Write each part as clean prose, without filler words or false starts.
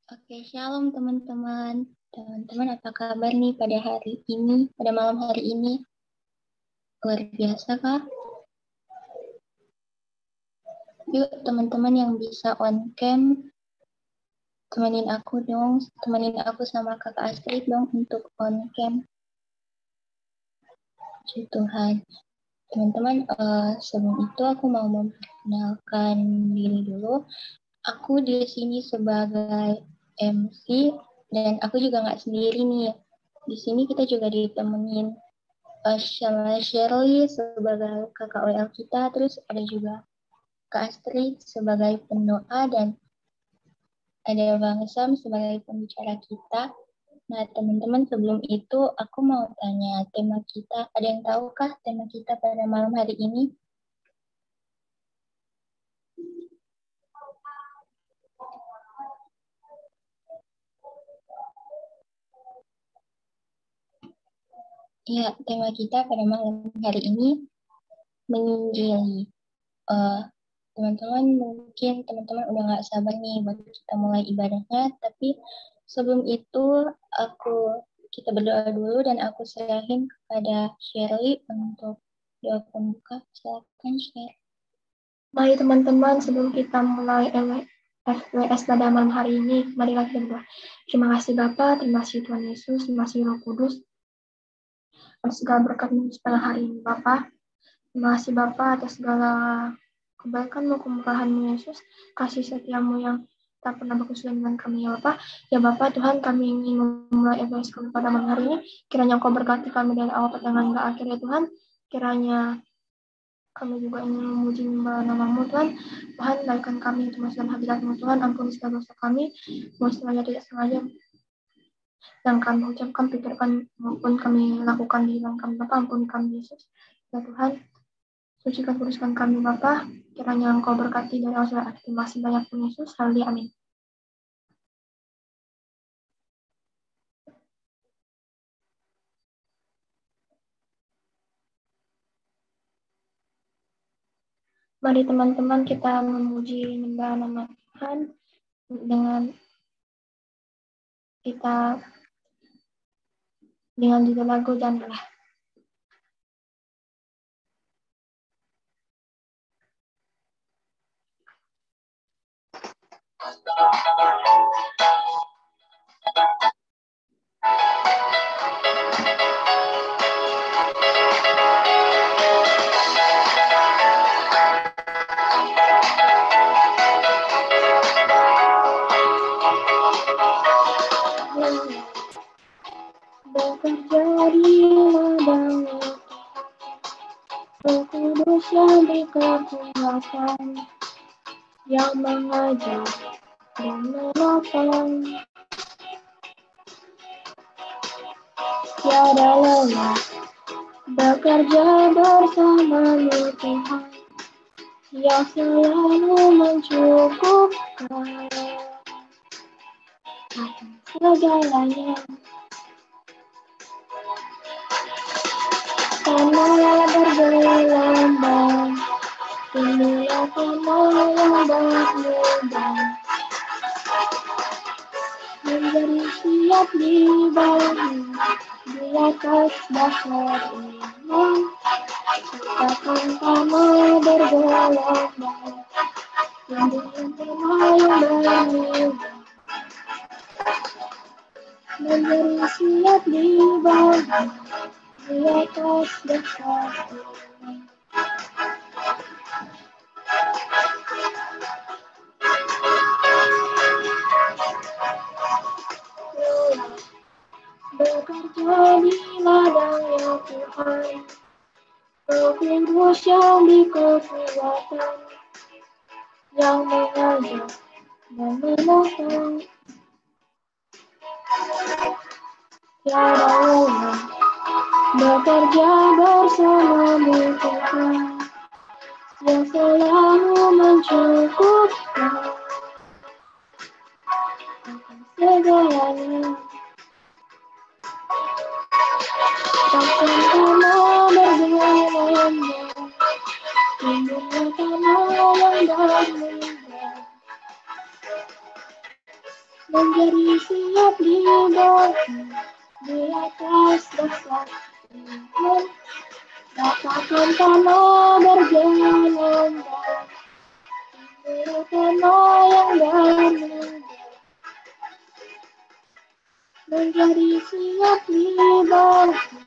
Oke, shalom teman-teman. Teman-teman apa kabar nih pada hari ini, pada malam hari ini? Luar biasa kah? Yuk teman-teman yang bisa on cam, temenin aku sama kakak Astrid dong untuk on cam. Puji Tuhan. Teman-teman, sebelum itu aku mau memperkenalkan diri dulu. Aku di sini sebagai MC dan aku juga nggak sendiri nih. Di sini kita juga ditemenin sama Shirley sebagai kakak WL kita, terus ada juga Kak Astrid sebagai pendoa dan ada Bang Sam sebagai pembicara kita. Nah teman-teman, sebelum itu aku mau tanya tema kita. Ada yang tahukah tema kita pada malam hari ini? Ya, tema kita pada malam hari ini menginjili. Teman-teman mungkin teman-teman udah gak sabar nih buat kita mulai ibadahnya, tapi sebelum itu kita berdoa dulu dan aku serahin kepada Shirley untuk doa pembuka. Silakan Shirley. Mari teman-teman, sebelum kita mulai FWS pada malam hari ini, marilah kita berdoa. Terima kasih Bapa, terima kasih Tuhan Yesus, terima kasih Roh Kudus atas segala berkat-Mu pada hari ini Bapa. Terima kasih Bapa atas segala kebaikan-Mu, kemurahan-Mu Yesus, kasih setia-Mu yang tak pernah berkesudahan dengan kami ya Bapa. Ya Bapa, Tuhan kami ingin memulai FWS kami pada malam hari ini. Kiranya Engkau berkati kami dari awal pertengahan hingga akhir ya Tuhan. Kiranya kami juga ingin memuji nama-Mu Tuhan. Tuhan, naikkan kami untuk masuk dalam hadirat-Mu Tuhan. Ampuni segala dosa kami, mau sengaja tidak sengaja yang kami ucapkan, pikirkan maupun kami lakukan di dalam kami Bapa. Ampuni kami Yesus. Ya Tuhan, sucikan kuduskan kami Bapa. Kiranya Engkau berkati dari awal sampai akhir. Terima kasih banyak Tuhan Yesus. Haleluya, amin. Mari teman-teman kita memuji menyembah nama Tuhan dengan judul lagu Janganlah. Bekerja di ladang Roh Kudus yang berkekuatan, yang mengajar dan menopang, tiada lelah bekerja bersama-Mu Tuhan, yang selalu mencukupkan akan segalanya. Tanah bergelombang, inilah tanah yang berlubang, menjadi siap dibangun di atas dasar iman. Katakan tanah bergelombang, inilah tanah yang berlubang, menjadi siap dibangun di atas dasar iman. Bekerja di ladangnya Tuhan, Roh Kudus yang berkekuatan, yang mengajar dan menopang, tiada lelah bekerja bersama-Mu Tuhan, yang selalu mencukupkan akan segalanya. Takkan tanah bergelombang, inilah tanah yang berlubang, menjadi siap dibagi di atas dasar iman, katakan tanah berjalan dan tanah yang bermuda, menjadi siap dibagi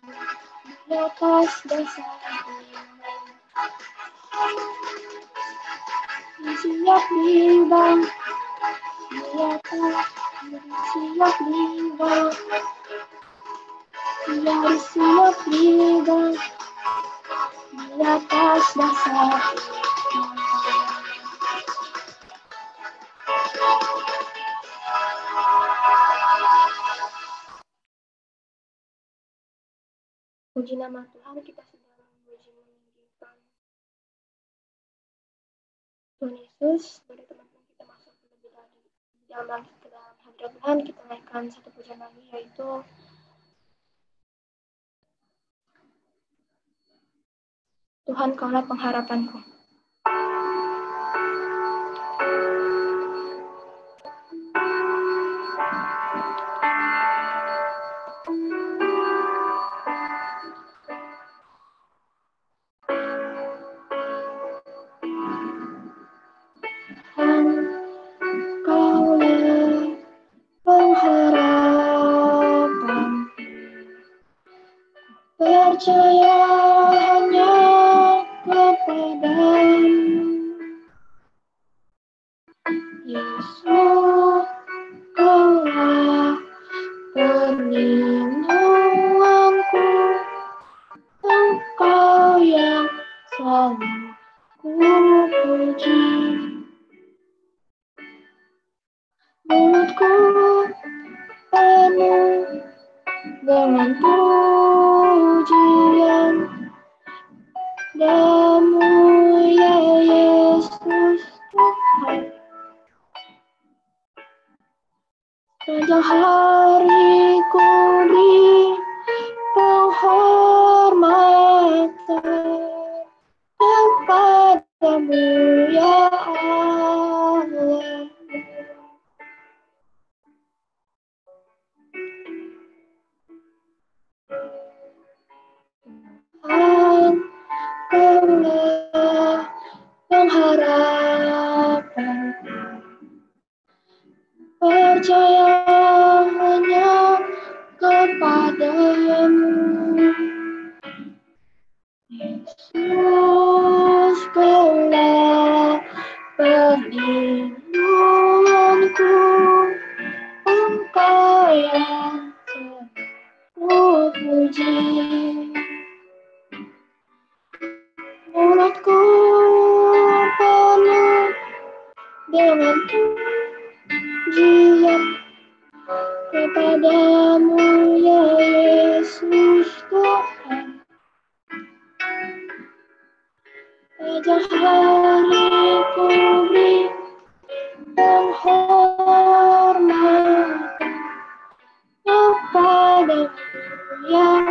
di atas dasar iman, siap dibagi di atas, siap dibagi, menjadi siap dibagi di atas dasar puji nama Tuhan. Kita sedang memuji meninggikan Tuhan Yesus. Mari teman-teman kita masuk lebih dalam ke dalam hadirat Tuhan. Kita naikkan satu pujian lagi, yaitu Tuhan Kaulah Pengharapanku. Kaulah pengharapan, percaya hanya kepadamu, Yesus. Kaulah perlindunganku, Engkau yang selalu ku puji. Mulutku penuh dengan pujian Damu ya Yesus Tuhan. Sepanjang hari ku beri penghormatan kepadamu ya Allah. Tuhan, Kaulah pengharapanku, percaya hanya kepadamu, Yesus. Kaulah perlindunganku, Engkau yang ku puji. Mulutku penuh dengan pujian kepadamu ya Yesus Tuhan. Sepanjang hari ku beri penghormatan kepadamu ya Allah.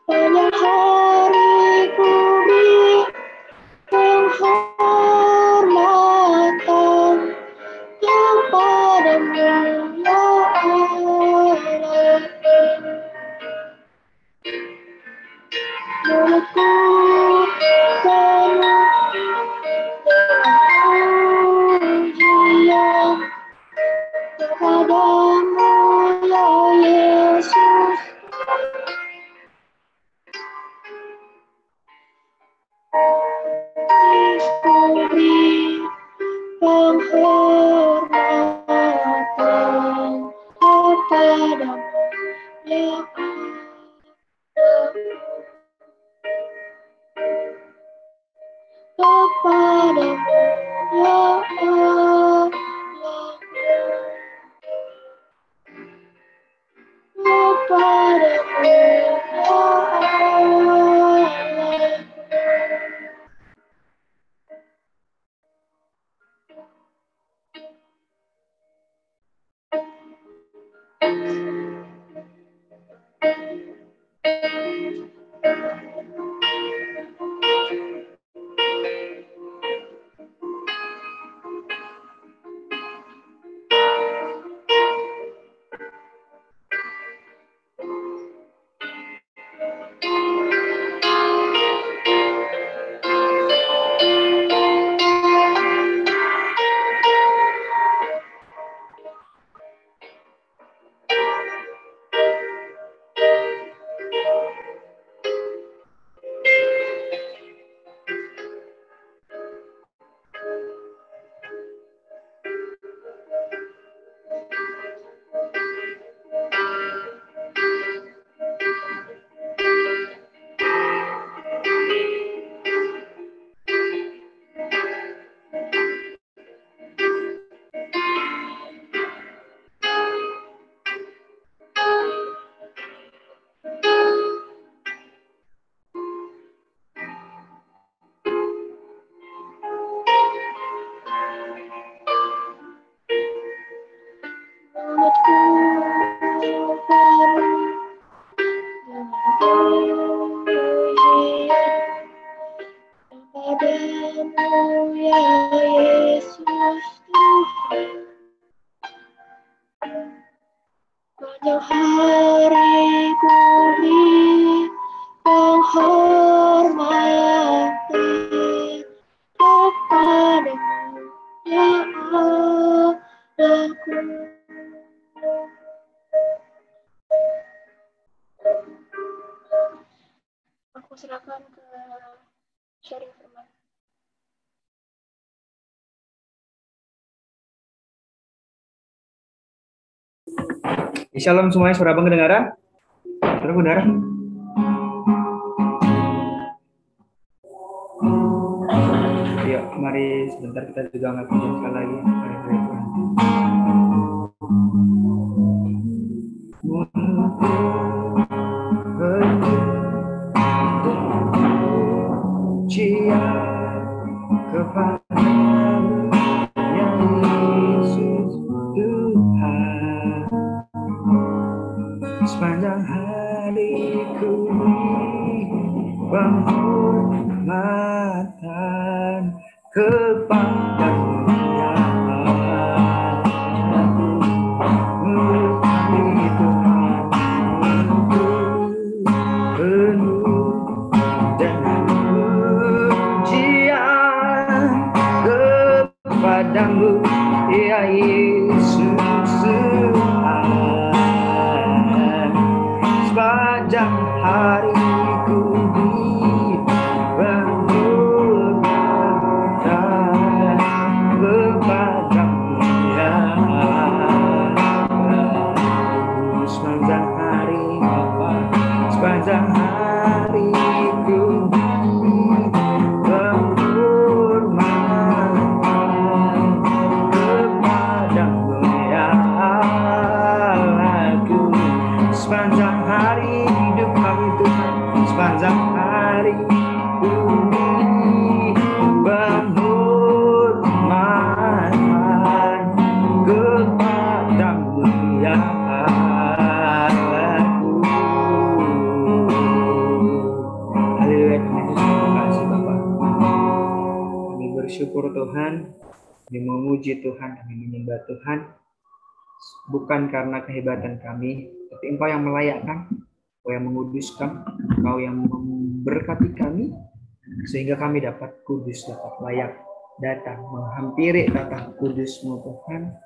Sepanjang hari ku beri penghormatan kepadamu ya Allah. Mulutku penuh pujian kepadamu ya Yesus. Ku beri Aku serahkan ke sharing firman. Shalom semuanya, suara Abang kedengaran? Suara kedengaran? Yuk, mari sebentar kita juga angkat pujian sekali lagi. Kepadamu ya Yesus Tuhan, sepanjang hariku penghormatan kepadamu ya aku memuji Tuhan penuh dengan pujian kepadamu ya Yesus Tuhan, sepanjang hariku berhormatan kepadamu ya aku, sepanjang hari Bapa, sepanjang hariku sepanjang hari hidup kami Tuhan, sepanjang hari bumi penghormatan kepadamu ya aku. Haleluya Tuhan Yesus, terima kasih Bapa. Kami bersyukur Tuhan, kami memuji Tuhan, kami menyembah Tuhan. Bukan karena kehebatan kami, tapi Engkau yang melayakkan, Engkau yang menguduskan, Engkau yang memberkati kami, sehingga kami dapat kudus, dapat layak datang, menghampiri tata kudus-Mu Tuhan,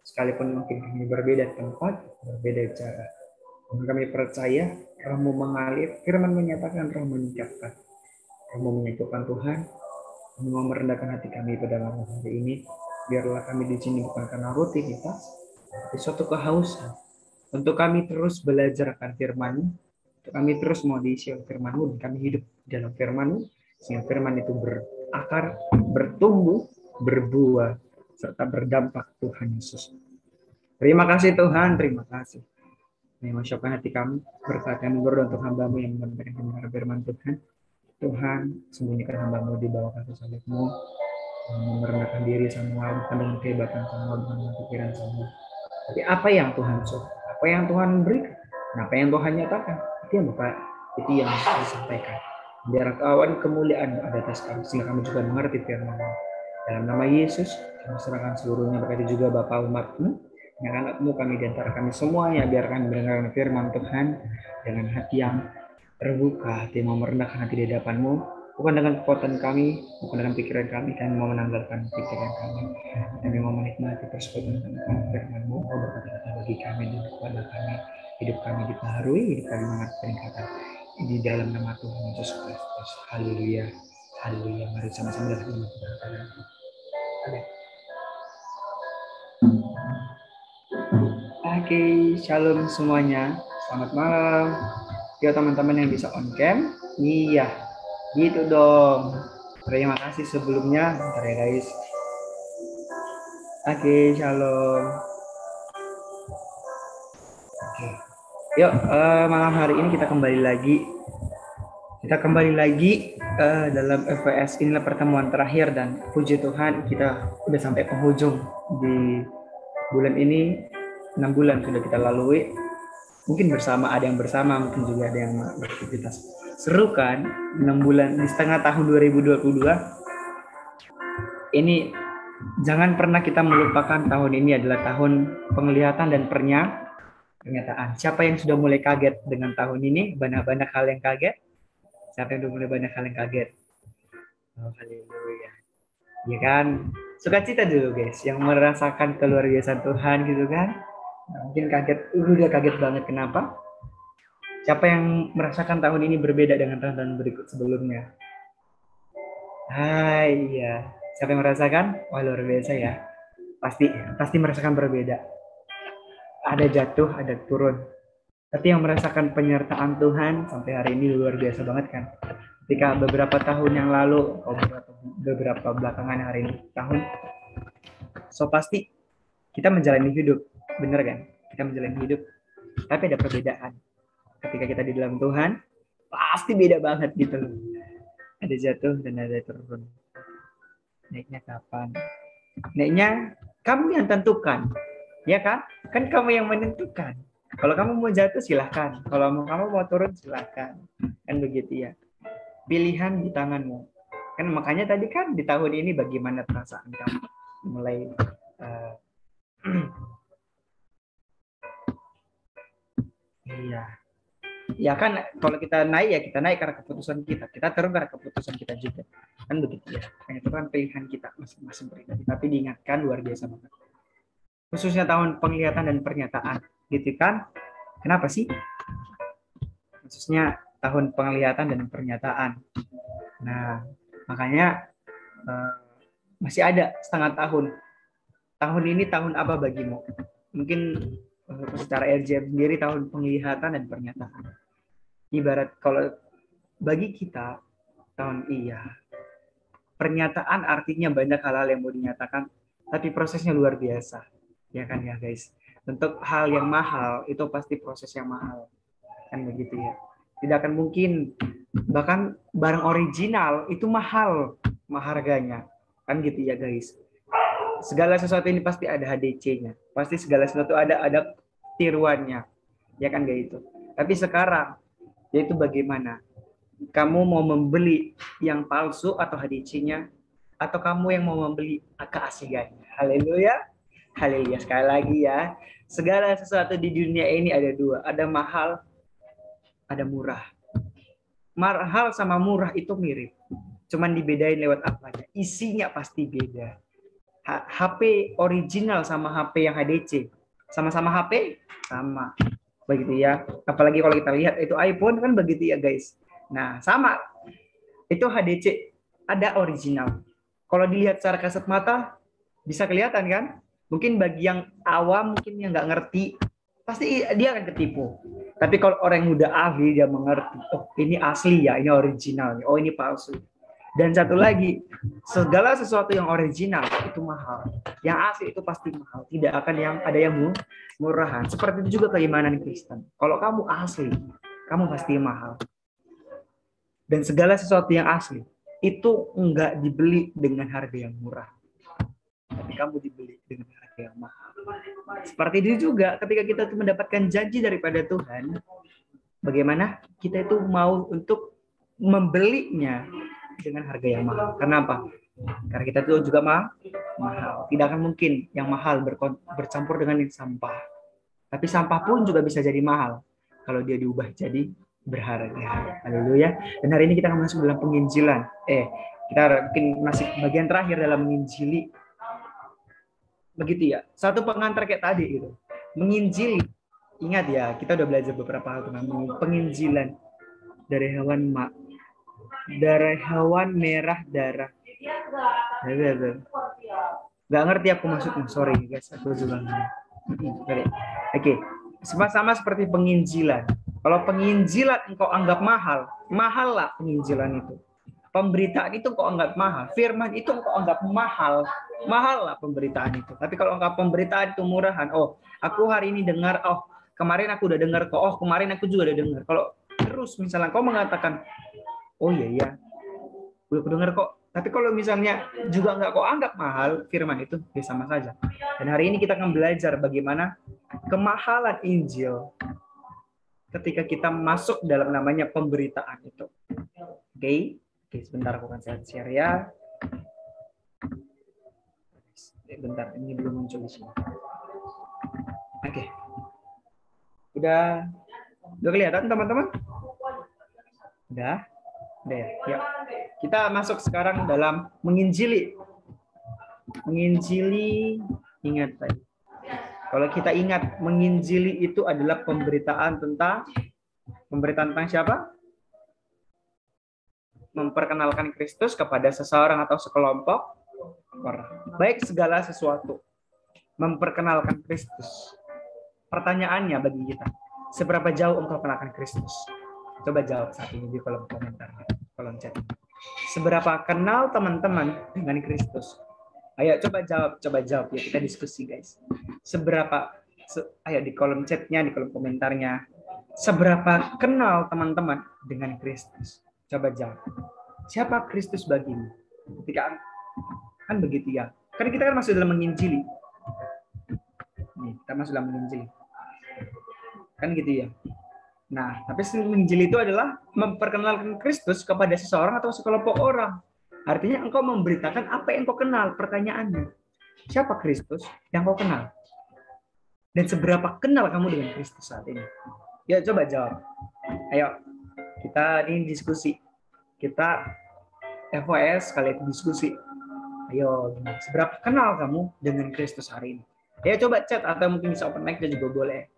sekalipun mungkin kami berbeda tempat, berbeda cara. Namun kami percaya, Roh-Mu mengalir, firman menyatakan, Roh mengucapkan, Roh-Mu menyatukan Tuhan, kami mau merendahkan hati kami pada malam hari ini, biarlah kami di sini bukan karena roti kita, tapi suatu kehausan untuk kami terus belajar akan firman-Mu, untuk kami terus mau diisi oleh firman-Mu, dan kami hidup dalam firman-Mu, sehingga firman itu berakar, bertumbuh, berbuah, serta berdampak Tuhan Yesus. Terima kasih Tuhan, terima kasih. Kami masukkan hati kami, berkat kami berdoa untuk hamba-Mu yang mendengarkan firman Tuhan. Tuhan, sembunyikan hamba-Mu di bawah kaki salib-Mu, merendahkan diri semua, bukan dengan kehebatan semua, bukan dengan pikiran semua. Tapi apa yang Tuhan suruh, apa yang Tuhan berikan, apa yang Tuhan nyatakan, itu yang Bapak Itu yang disampaikan. Biar awan kemuliaan ada atas kami, sehingga kami juga mengerti firman-Mu. Dalam nama Yesus, kami serahkan seluruhnya, berkati juga Bapak umat-Mu, yang anak-Mu kami di antara kami semuanya, biar kami mendengarkan firman Tuhan dengan hati yang terbuka, hati mau merendahkan hati di hadapan-Mu, bukan dengan kekuatan kami, bukan dengan pikiran kami, kami mau menanggalkan pikiran kami, kami mau menikmati persekutuan dengan firman-Mu, berkata-kata bagi kami dan kepada kami, hidup kami dibaharui, hidup kami mengalami peningkatan. Di dalam nama Tuhan Yesus Kristus. Haleluya. Haleluya. Mari sama-sama dalam iman kita katakan. Amin. Oke, shalom semuanya. Selamat malam. Ya teman-teman yang bisa on cam. Iya. Gitu dong. Terima kasih sebelumnya. Bentar ya guys. Oke, shalom. Oke. Yuk, malam hari ini kita kembali lagi. Dalam FWS. Inilah pertemuan terakhir dan puji Tuhan kita udah sampai penghujung di bulan ini. 6 bulan sudah kita lalui. Mungkin bersama, ada yang bersama, mungkin juga ada yang beraktivitas. Seru kan? 6 bulan di setengah tahun 2022. Ini jangan pernah kita melupakan tahun ini adalah tahun penglihatan dan pernyataan. Siapa yang sudah mulai kaget dengan tahun ini? Banyak hal yang kaget. Siapa yang sudah mulai banyak hal yang kaget? Oh, haleluya. Ya kan? Sukacita dulu guys, yang merasakan keluar biasaan Tuhan gitu kan. Nah, mungkin kaget, udah kaget banget. Kenapa? Siapa yang merasakan tahun ini berbeda dengan tahun-tahun berikut sebelumnya? Hai, iya. Siapa yang merasakan? Wah, luar biasa ya. Pasti merasakan berbeda. Ada jatuh, ada turun. Tapi yang merasakan penyertaan Tuhan sampai hari ini luar biasa banget kan. Ketika beberapa tahun yang lalu, beberapa belakangan hari ini tahun, so pasti kita menjalani hidup, bener kan? Kita menjalani hidup, tapi ada perbedaan. Ketika kita di dalam Tuhan, pasti beda banget gitu loh. Ada jatuh dan ada turun. Naiknya kapan? Naiknya kamu yang tentukan, ya kan? Kan kamu yang menentukan. Kalau kamu mau jatuh silahkan, kalau kamu mau turun silahkan, kan begitu ya. Pilihan di tanganmu. Kan makanya tadi kan di tahun ini bagaimana perasaan kamu mulai iya. Ya kan kalau kita naik karena keputusan kita. Kita turun karena keputusan kita juga. Kan begitu ya. Itu kan pilihan kita masing-masing pribadi. Tapi diingatkan luar biasa banget. Khususnya tahun penglihatan dan pernyataan. Gitu kan? Kenapa sih? Khususnya tahun penglihatan dan pernyataan. Nah, makanya masih ada setengah tahun. Tahun ini tahun apa bagimu? Mungkin secara RJM sendiri tahun penglihatan dan pernyataan. Ibarat kalau bagi kita tahun pernyataan artinya banyak hal-hal yang mau dinyatakan, tapi prosesnya luar biasa. Ya kan ya guys? Untuk hal yang mahal itu pasti proses yang mahal. Kan begitu ya. Tidak akan mungkin, bahkan barang original itu mahal harganya. Kan gitu ya guys. Segala sesuatu ini pasti ada HDC-nya. Pasti segala sesuatu ada tiruannya. Ya kan kayak itu. Tapi sekarang yaitu bagaimana? Kamu mau membeli yang palsu atau HDC-nya, atau kamu yang mau membeli keasliannya? Haleluya. Haleluya. Sekali lagi ya. Segala sesuatu di dunia ini ada dua. Ada mahal, ada murah. Mahal sama murah itu mirip. Cuman dibedain lewat apanya. Isinya pasti beda. HP original sama HP yang HDC. Sama-sama HP? Sama. Begitu ya. Apalagi kalau kita lihat itu iPhone kan begitu ya guys. Nah sama. Itu HDC. Ada original. Kalau dilihat secara kasat mata, bisa kelihatan kan? Mungkin bagi yang awam, mungkin yang nggak ngerti, pasti dia akan ketipu. Tapi kalau orang yang udah ahli, dia mengerti. Oh ini asli ya, ini original. Oh ini palsu. Dan satu lagi, segala sesuatu yang original itu mahal. Yang asli itu pasti mahal. Tidak akan ada yang murahan. Seperti itu juga keimanan Kristen. Kalau kamu asli, kamu pasti mahal. Dan segala sesuatu yang asli itu enggak dibeli dengan harga yang murah. Tapi kamu dibeli dengan harga yang mahal. Seperti itu juga ketika kita mendapatkan janji daripada Tuhan, bagaimana kita itu mau untuk membelinya dengan harga yang mahal. Kenapa? Karena kita itu juga mahal. Tidak akan mungkin yang mahal bercampur dengan yang sampah. Tapi sampah pun juga bisa jadi mahal kalau dia diubah jadi berharga. Haleluya. Dan hari ini kita akan masuk dalam penginjilan. Kita mungkin masih bagian terakhir dalam menginjili. Begitu ya. Satu pengantar kayak tadi gitu. Menginjili. Ingat ya, kita udah belajar beberapa hal tentang penginjilan dari hewan merah darah. Gak ngerti aku maksudnya, sorry guys, aku juga Oke. Sama seperti penginjilan. Kalau penginjilan engkau anggap mahal, mahal lah penginjilan itu. Pemberitaan itu engkau anggap mahal, firman itu engkau anggap mahal, mahal lah pemberitaan itu. Tapi kalau engkau pemberitaan itu murahan, aku hari ini dengar, kemarin aku udah dengar kok, kemarin aku juga udah dengar. Kalau terus misalnya kau mengatakan, oh iya, udah aku dengar kok. Tapi kalau misalnya juga nggak kau anggap mahal firman itu, ya sama saja. Dan hari ini kita akan belajar bagaimana kemahalan Injil ketika kita masuk dalam namanya pemberitaan itu. Oke, sebentar aku akan share ya. Bentar, ini belum muncul di sini. Oke. Udah kelihatan teman-teman? Udah ya. Yuk. Kita masuk sekarang dalam menginjili. Menginjili, ingat tadi. Kalau kita ingat, menginjili itu adalah pemberitaan tentang siapa? Memperkenalkan Kristus kepada seseorang atau sekelompok orang. Baik segala sesuatu. Memperkenalkan Kristus. Pertanyaannya bagi kita, seberapa jauh engkau kenalkan Kristus? Coba jawab saat ini di kolom komentar, kolom chat. Seberapa kenal teman-teman dengan Kristus? Ayo coba jawab ya, kita diskusi guys. Ayo di kolom chatnya, di kolom komentarnya. Seberapa kenal teman-teman dengan Kristus? Coba jawab. Siapa Kristus bagimu? Ketika kan begitu ya. Karena kita kan masih dalam menginjili. Nih, kita masih dalam menginjili. Kan gitu ya. Nah, tapi menginjili itu adalah memperkenalkan Kristus kepada seseorang atau sekelompok orang. Artinya engkau memberitakan apa yang kau kenal. Pertanyaannya, siapa Kristus yang kau kenal? Dan seberapa kenal kamu dengan Kristus saat ini? Ya, coba jawab. Ayo, kita ini diskusi. Kita FOS kali itu diskusi. Ayo, seberapa kenal kamu dengan Kristus hari ini? Ya, coba chat atau mungkin bisa open mic juga boleh.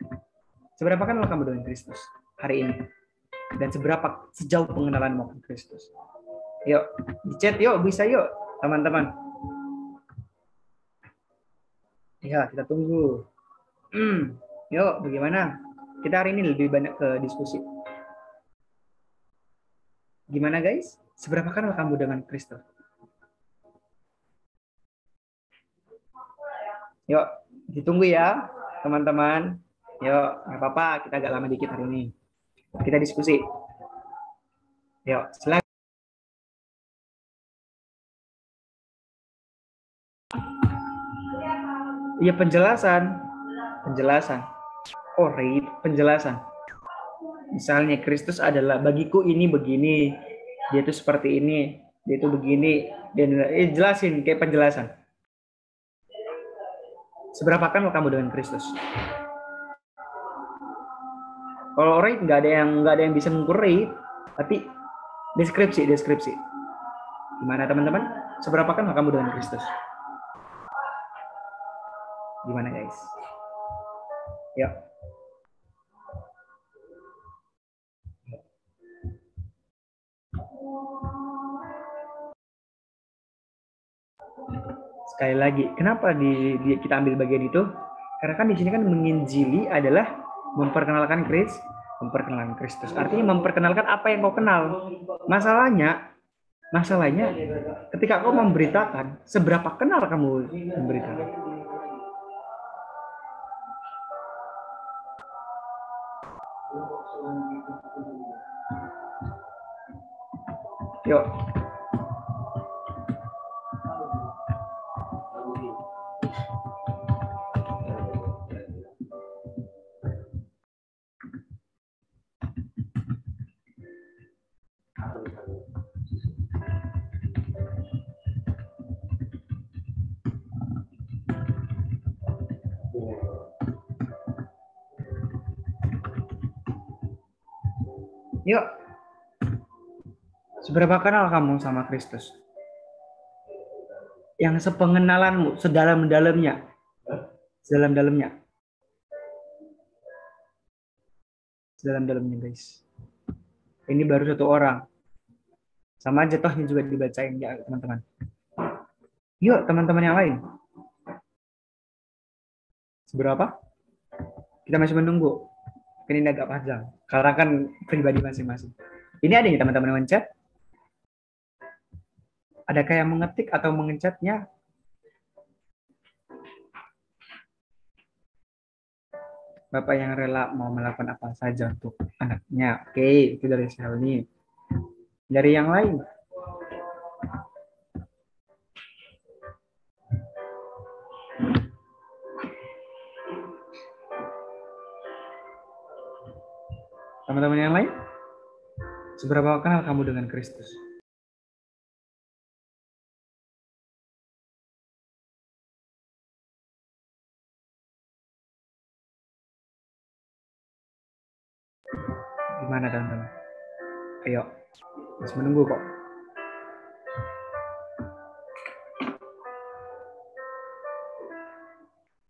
Seberapa kenal kamu dengan Kristus hari ini? Dan sejauh pengenalanmu dengan Kristus? Yuk, di chat yuk, bisa yuk, teman-teman. Ya, kita tunggu. Yuk, bagaimana? Kita hari ini lebih banyak ke diskusi. Gimana guys? Seberapa kenal kamu dengan Kristus? Yuk, ditunggu ya, teman-teman. Yuk, nggak apa-apa, kita agak lama dikit hari ini. Kita diskusi. Yuk, silakan. Iya, penjelasan. Penjelasan. Misalnya Kristus adalah bagiku ini begini, dia itu seperti ini, dia itu begini, dan jelasin kayak penjelasan. Seberapa kenal kamu dengan Kristus? Kalau rate nggak ada yang bisa mengukur rate, tapi deskripsi. Gimana teman-teman? Seberapa kenal kamu dengan Kristus? Gimana guys? Yuk. Sekali lagi, kenapa kita ambil bagian itu? Karena kan di sini kan menginjili adalah memperkenalkan Kristus. Artinya memperkenalkan apa yang kau kenal. Masalahnya ketika kau memberitakan, seberapa kenal kamu memberitakan? Yuk. Yuk, seberapa kenal kamu sama Kristus? Yang sepengenalanmu, sedalam-dalamnya. Sedalam-dalamnya. Sedalam-dalamnya, guys. Ini baru satu orang. Sama aja toh ini juga dibacain ya, teman-teman. Yuk, teman-teman yang lain. Seberapa? Kita masih menunggu. Ini agak panjang. Karena kan pribadi masing-masing. Ini ada nih teman-teman yang mencet. Ada kayak mengetik atau mengencetnya? Bapak yang rela mau melakukan apa saja untuk anaknya. Oke, itu dari Shelny. Dari yang lain? Teman-teman yang lain? Seberapa kenal kamu dengan Kristus? Gimana teman-teman? Ayo, masih menunggu kok.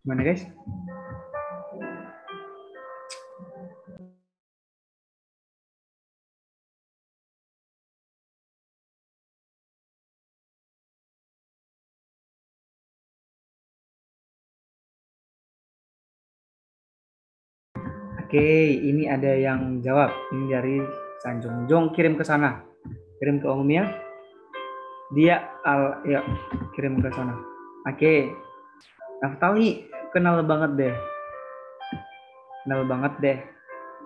Gimana guys? Oke, ini ada yang jawab. Ini dari Sanjung. Jong kirim ke sana. Kirim ke Om ya. Dia ya kirim ke sana. Oke. Naftali kenal banget deh. Kenal banget deh.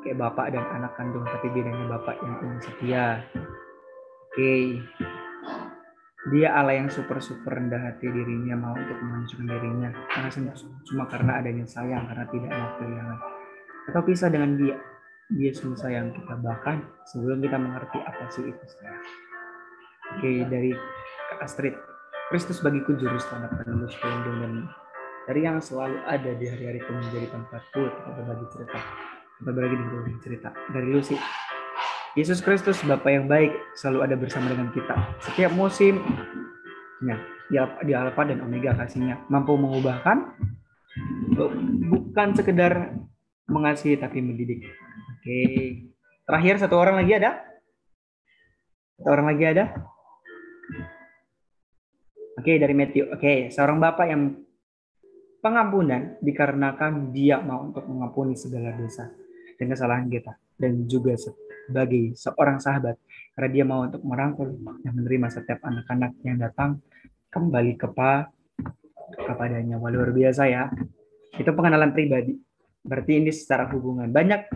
Kayak bapak dan anak kandung, tapi bedanya bapak yang ingin setia. Oke. Dia Allah yang super rendah hati dirinya, mau untuk menghancurkan dirinya. Cuma karena adanya sayang, karena tidak mau kehilangan. Atau pisah dengan dia. Dia sungguh sayang kita, bahkan sebelum kita mengerti apa sih itu sayang. Oke, dari Kak Astrid. Kristus bagiku juru selamat penebus pelindung dan dari yang selalu ada di hari-hariku menjadi tempatku untuk berbagi cerita. Berbagi cerita. Dari Lucy. Yesus Kristus Bapa yang baik selalu ada bersama dengan kita. Setiap musim, ya, di Alpha dan Omega kasihnya mampu mengubahkan, bukan sekedar mengasihi tapi mendidik. Oke. Terakhir satu orang lagi ada? Satu orang lagi ada? Oke, dari Matthew. Oke, seorang Bapak yang pengampunan dikarenakan dia mau untuk mengampuni segala dosa dan kesalahan kita, dan juga sebagai seorang sahabat karena dia mau untuk merangkul dan menerima setiap anak-anak yang datang kembali kepadanya. Wah, luar biasa ya. Itu pengenalan pribadi. Berarti ini secara hubungan. Banyak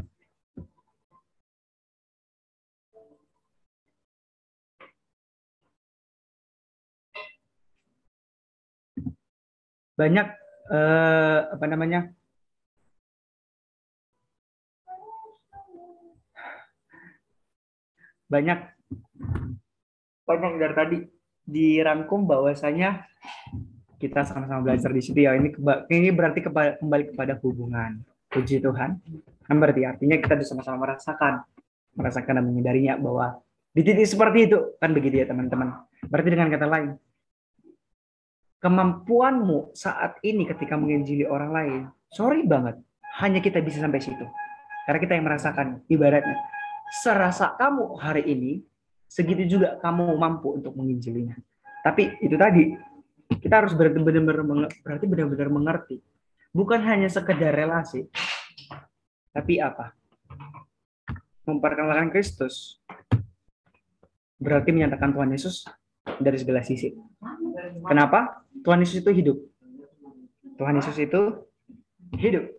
apa namanya? Banyak dari tadi dirangkum bahwasanya kita sama-sama belajar di situ ya. Ini berarti kembali kepada hubungan. Puji Tuhan. Kan berarti artinya kita bisa sama-sama merasakan dan menyadarinya bahwa di titik seperti itu, kan begitu ya teman-teman. Berarti dengan kata lain, kemampuanmu saat ini ketika menginjili orang lain, sorry banget, hanya kita bisa sampai situ. Karena kita yang merasakan, ibaratnya, serasa kamu hari ini, segitu juga kamu mampu untuk menginjilinya. Tapi itu tadi, kita harus benar-benar mengerti. Bukan hanya sekedar relasi, tapi apa? Memperkenalkan Kristus berarti menyatakan Tuhan Yesus dari segala sisi. Kenapa? Tuhan Yesus itu hidup. Tuhan Yesus itu hidup.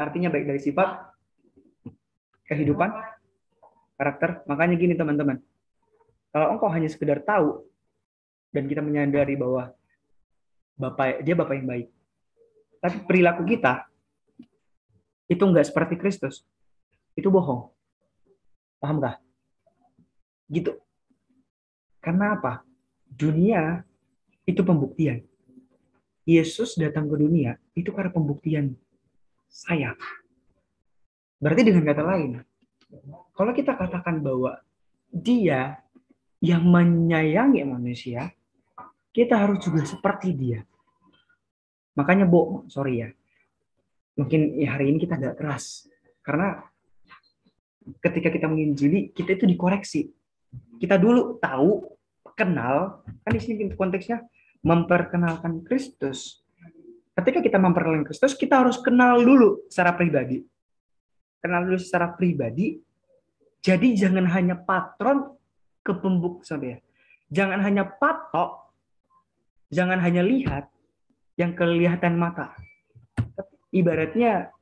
Artinya baik dari sifat, kehidupan, karakter. Makanya gini teman-teman. Kalau engkau hanya sekedar tahu dan kita menyadari bahwa dia Bapak yang baik, tapi perilaku kita itu enggak seperti Kristus, itu bohong. Paham gak? Gitu. Karena apa? Dunia itu pembuktian. Yesus datang ke dunia itu karena pembuktian saya. Berarti dengan kata lain, kalau kita katakan bahwa dia yang menyayangi manusia, kita harus juga seperti dia. Makanya, sorry ya, mungkin ya hari ini kita agak keras. Karena ketika kita menginjili, kita itu dikoreksi. Kita dulu tahu, kenal, kan di sini konteksnya memperkenalkan Kristus. Ketika kita memperkenalkan Kristus, kita harus kenal dulu secara pribadi. Kenal dulu secara pribadi. Jadi jangan hanya patron ke pembuktian. Jangan hanya patok, jangan hanya lihat yang kelihatan mata. Ibaratnya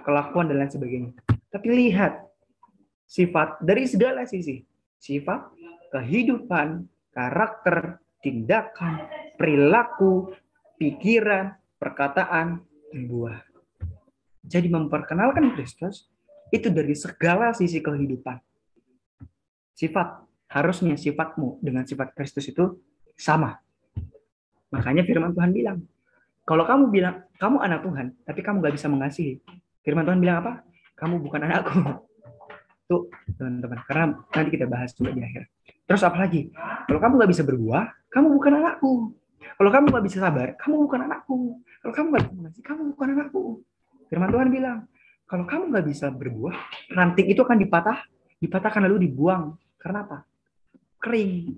kelakuan dan lain sebagainya. Tapi lihat sifat dari segala sisi. Sifat, kehidupan, karakter, tindakan, perilaku, pikiran, perkataan, dan buah. Jadi memperkenalkan Kristus itu dari segala sisi kehidupan. Sifat, harusnya sifatmu dengan sifat Kristus itu sama. Makanya firman Tuhan bilang, kalau kamu bilang, kamu anak Tuhan, tapi kamu gak bisa mengasihi. Firman Tuhan bilang apa? Kamu bukan anakku. Tuh, teman-teman. Karena nanti kita bahas juga di akhir. Terus apa lagi? Kalau kamu gak bisa berbuah, kamu bukan anakku. Kalau kamu gak bisa sabar, kamu bukan anakku. Kalau kamu gak bisa mengasihi, kamu bukan anakku. Firman Tuhan bilang, kalau kamu gak bisa berbuah, ranting itu akan dipatahkan lalu dibuang. Karena apa? Kering.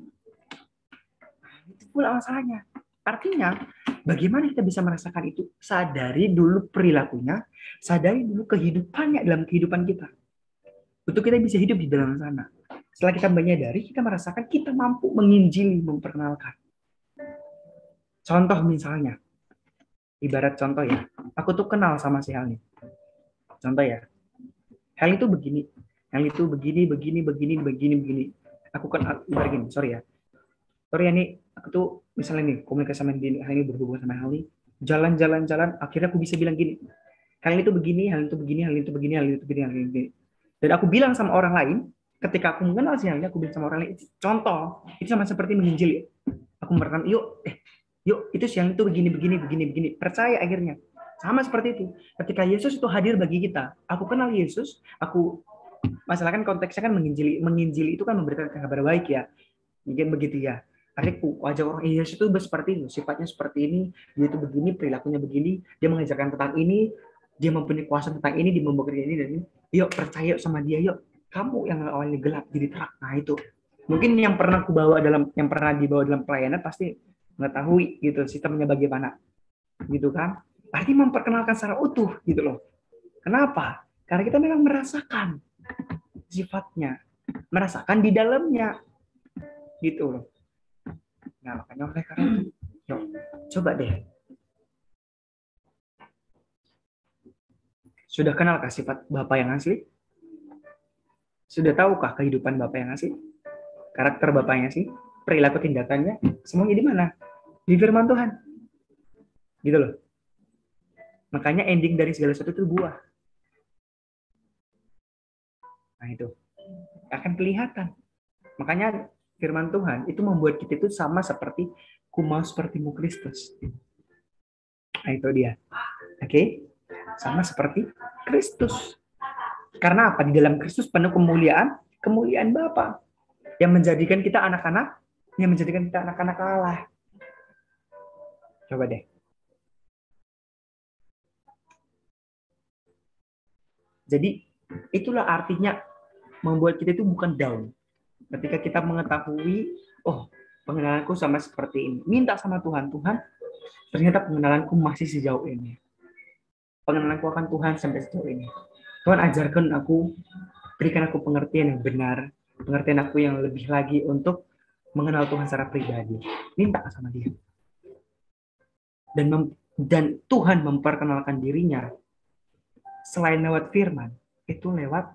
Itu pula masalahnya. Artinya, bagaimana kita bisa merasakan itu? Sadari dulu perilakunya, sadari dulu kehidupannya dalam kehidupan kita. Untuk kita bisa hidup di dalam sana. Setelah kita menyadari, kita merasakan kita mampu menginjili, memperkenalkan. Contoh misalnya, ibarat contoh ya, aku tuh kenal sama si Hal nih. Contoh ya, Hal itu begini, Hal itu begini. Aku kenal, ibarat gini, sorry ya nih, aku tuh misalnya nih komunikasi sama Hal ini berhubungan sama Hal ini, jalan, akhirnya aku bisa bilang gini, Hal itu begini. Dan aku bilang sama orang lain, ketika aku mengenal si Hal ini, aku bilang sama orang lain, contoh, itu sama seperti menginjili. Aku memperkenalkan, yuk, itu si Hal itu begini. Percaya akhirnya. Sama seperti itu. Ketika Yesus itu hadir bagi kita, aku kenal Yesus, masalah kan konteksnya kan menginjili itu kan memberikan kabar baik ya. Mungkin begitu ya. Artinya wajah orang Yesus itu seperti itu, sifatnya seperti ini, dia itu begini, perilakunya begini, dia mengajarkan tentang ini, dia mempunyai kuasa tentang ini, dia membekerja ini dan ini. Yuk percaya sama dia, yuk. Kamu yang awalnya gelap jadi terang. Nah itu. Mungkin yang pernah dibawa dalam pelayanan pasti mengetahui gitu sistemnya bagaimana. Gitu kan? Artinya memperkenalkan secara utuh gitu loh. Kenapa? Karena kita memang merasakan sifatnya, merasakan di dalamnya. Gitu loh. Nah, makanya oleh karena itu, yuk, coba deh. Sudah kenalkah sifat Bapa yang asli? Sudah tahukah kehidupan Bapa yang asli? Karakter Bapa yang asli? Perilaku tindakannya? Semuanya di mana? Di firman Tuhan. Gitu loh. Makanya ending dari segala sesuatu itu buah. Nah itu. Akan kelihatan. Makanya firman Tuhan itu membuat kita itu sama seperti mau sepertimu Kristus. Nah itu dia. Oke? Sama seperti Kristus. Karena apa? Di dalam Kristus penuh kemuliaan Bapa yang menjadikan kita anak-anak Allah. Coba deh. Jadi itulah artinya membuat kita itu bukan down. Ketika kita mengetahui, oh pengenalanku sama seperti ini. Minta sama Tuhan, ternyata pengenalanku masih sejauh ini. Pengenalanku akan Tuhan sampai sejauh ini. Tuhan ajarkan aku, berikan aku pengertian yang benar, pengertian aku yang lebih lagi untuk mengenal Tuhan secara pribadi. Minta sama Dia. Dan Tuhan memperkenalkan dirinya selain lewat firman, itu lewat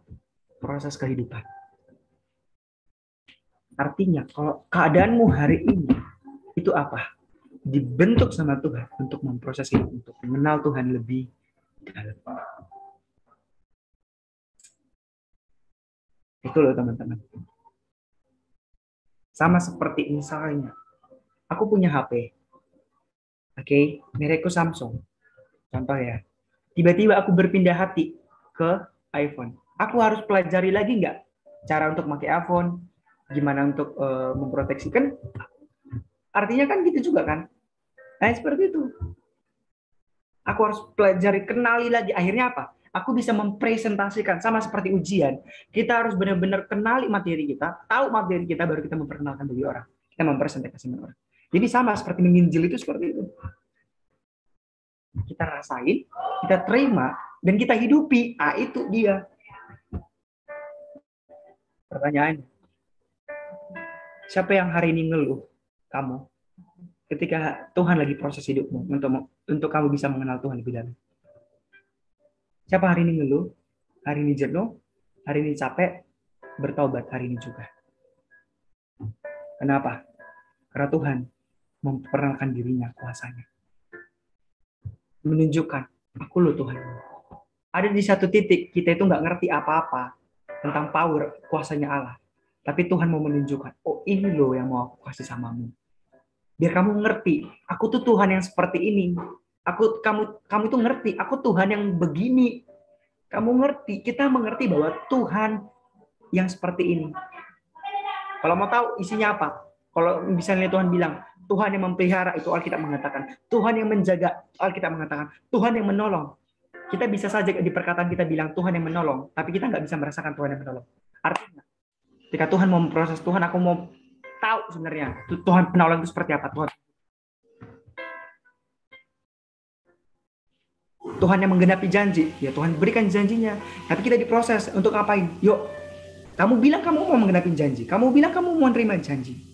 proses kehidupan. Artinya, kalau keadaanmu hari ini, itu apa? Dibentuk sama Tuhan untuk memproses itu, untuk mengenal Tuhan lebih dalam. Itu loh teman-teman. Sama seperti misalnya, aku punya HP. Oke, merekku Samsung. Contoh ya. Tiba-tiba aku berpindah hati ke iPhone. Aku harus pelajari lagi nggak cara untuk pakai iPhone, gimana untuk memproteksi, kan artinya kan gitu juga kan. Nah, seperti itu. Aku harus pelajari, kenali lagi. Akhirnya apa? Aku bisa mempresentasikan, sama seperti ujian. Kita harus benar-benar kenali materi kita, tahu materi kita, baru kita memperkenalkan bagi orang. Kita mempresentasikan orang. Jadi sama seperti menginjil itu seperti itu. Kita rasain, kita terima, dan kita hidupi. Ah, itu dia. Pertanyaannya, siapa yang hari ini ngeluh? Kamu. Ketika Tuhan lagi proses hidupmu untuk kamu bisa mengenal Tuhan lebih dalam. Siapa hari ini ngeluh? Hari ini jenuh? Hari ini capek? Bertobat hari ini juga. Kenapa? Karena Tuhan memperkenalkan dirinya, kuasanya. Menunjukkan, aku loh Tuhan. Ada di satu titik, kita itu nggak ngerti apa-apa tentang power, kuasanya Allah. Tapi Tuhan mau menunjukkan, oh ini loh yang mau aku kasih samamu. Biar kamu ngerti, aku tuh Tuhan yang seperti ini. Kamu tuh ngerti, aku Tuhan yang begini. Kamu ngerti, kita mengerti bahwa Tuhan yang seperti ini. Kalau mau tahu isinya apa? Kalau misalnya Tuhan bilang, Tuhan yang memelihara, itu Alkitab mengatakan. Tuhan yang menjaga, Alkitab mengatakan. Tuhan yang menolong. Kita bisa saja di perkataan kita bilang Tuhan yang menolong, tapi kita nggak bisa merasakan Tuhan yang menolong. Artinya, ketika Tuhan mau memproses, Tuhan aku mau tahu sebenarnya Tuhan penolong itu seperti apa. Tuhan yang menggenapi janji, ya Tuhan berikan janjinya. Tapi kita diproses untuk ngapain? Yuk, kamu bilang kamu mau menggenapi janji. Kamu bilang kamu mau menerima janji.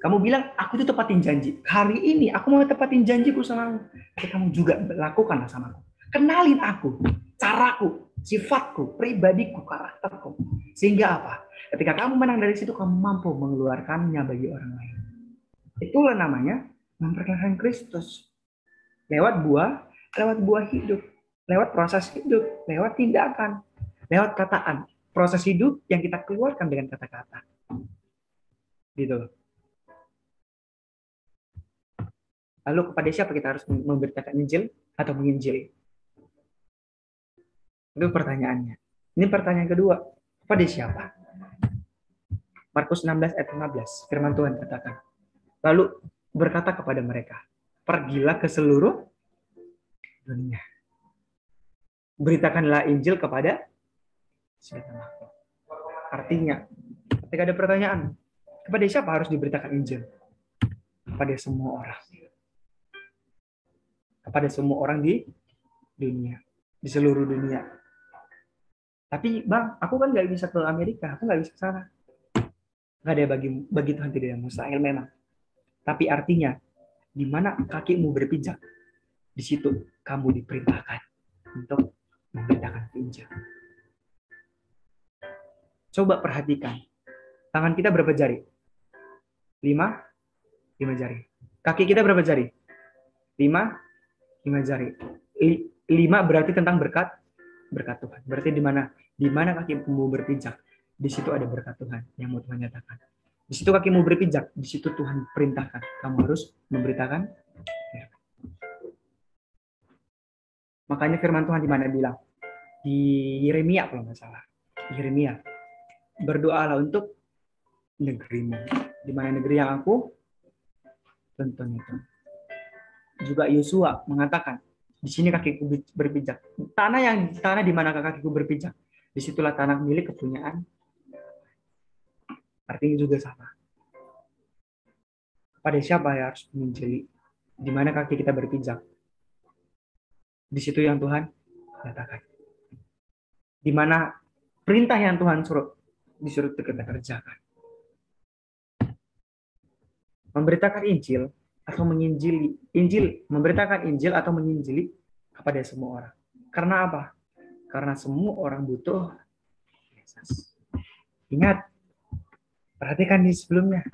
Kamu bilang, aku itu tepatin janji. Hari ini aku mau tepatin janjiku sama kamu. Tapi kamu juga lakukanlah sama aku. Kenalin aku, caraku, sifatku, pribadiku, karakterku. Sehingga apa? Ketika kamu menang dari situ, kamu mampu mengeluarkannya bagi orang lain. Itulah namanya memperkenalkan Kristus. Lewat buah hidup. Lewat proses hidup. Lewat tindakan. Lewat kataan. Proses hidup yang kita keluarkan dengan kata-kata. Gitu. Lalu kepada siapa kita harus memberitakan Injil atau menginjili? Itu pertanyaannya. Ini pertanyaan kedua. Kepada siapa? Markus 16 ayat 15. Firman Tuhan katakan. Lalu berkata kepada mereka, pergilah ke seluruh dunia. Beritakanlah Injil kepada segala makhluk. Artinya, ketika ada pertanyaan, kepada siapa harus diberitakan Injil? Kepada semua orang. Kepada semua orang di dunia. Di seluruh dunia. Tapi bang, aku kan nggak bisa ke Amerika, aku nggak bisa ke sana. Nggak ada bagi Tuhan tidak yang mustahil memang. Tapi artinya, di mana kakimu berpijak, di situ kamu diperintahkan untuk memberitakan Injil. Coba perhatikan, tangan kita berapa jari? 5 jari. Kaki kita berapa jari? 5 jari. 5 berarti tentang berkat Tuhan. Berarti di mana kakimu berpijak, di situ ada berkat Tuhan yang mau Tuhan nyatakan. Di situ kakimu berpijak, di situ Tuhan perintahkan. Kamu harus memberitakan. Makanya firman Tuhan di mana bilang? Di Yeremia kalau nggak salah. Yeremia. Berdoalah untuk negerimu. Di mana negeri yang aku tonton itu. Juga Yosua mengatakan, di sini kakiku berpijak. Tanah di mana kakiku berpijak, disitulah tanah milik kepunyaan. Artinya juga sama. Pada siapa yang harus menginjili? Di mana kaki kita berpijak? Di situ yang Tuhan katakan. Di mana perintah yang Tuhan disuruh kita kerjakan. Memberitakan Injil atau menginjili. Memberitakan Injil atau menginjili kepada semua orang. Karena apa? Karena semua orang butuh Yesus. Ingat, perhatikan di sebelumnya.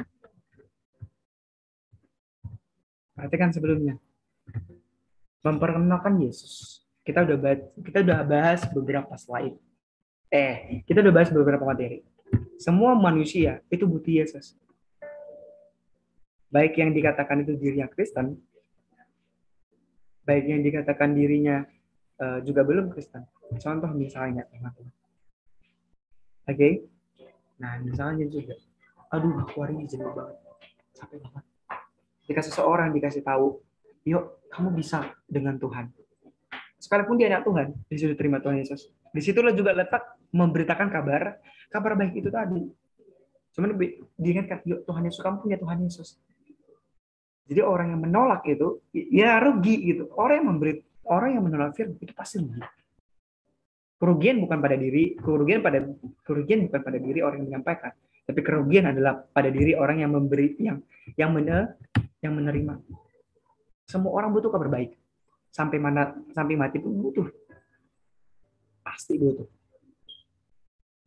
Perhatikan sebelumnya. Memperkenalkan Yesus. Kita udah bahas beberapa slide. Kita udah bahas beberapa materi. Semua manusia itu butuh Yesus. baik yang dikatakan itu dirinya Kristen, baik yang dikatakan dirinya juga belum Kristen. Contoh misalnya, teman-teman. Oke? Nah, misalnya juga, aduh, aku hari ini jenuh banget, capek banget. Jika seseorang dikasih tahu, yuk, kamu bisa dengan Tuhan. Sekalipun dia anak Tuhan, dia sudah terima Tuhan Yesus. Disitulah juga letak memberitakan kabar baik itu tadi. Cuman diingatkan, yuk Tuhan Yesus, kamu punya Tuhan Yesus. Jadi orang yang menolak itu, ya rugi gitu. Orang yang menolak firman itu pasti rugi. Kerugian bukan pada diri, kerugian bukan pada diri orang yang menyampaikan, tapi kerugian adalah pada diri orang yang memberi, yang menerima. Semua orang butuh kabar baik. Sampai mati pun butuh. Pasti butuh.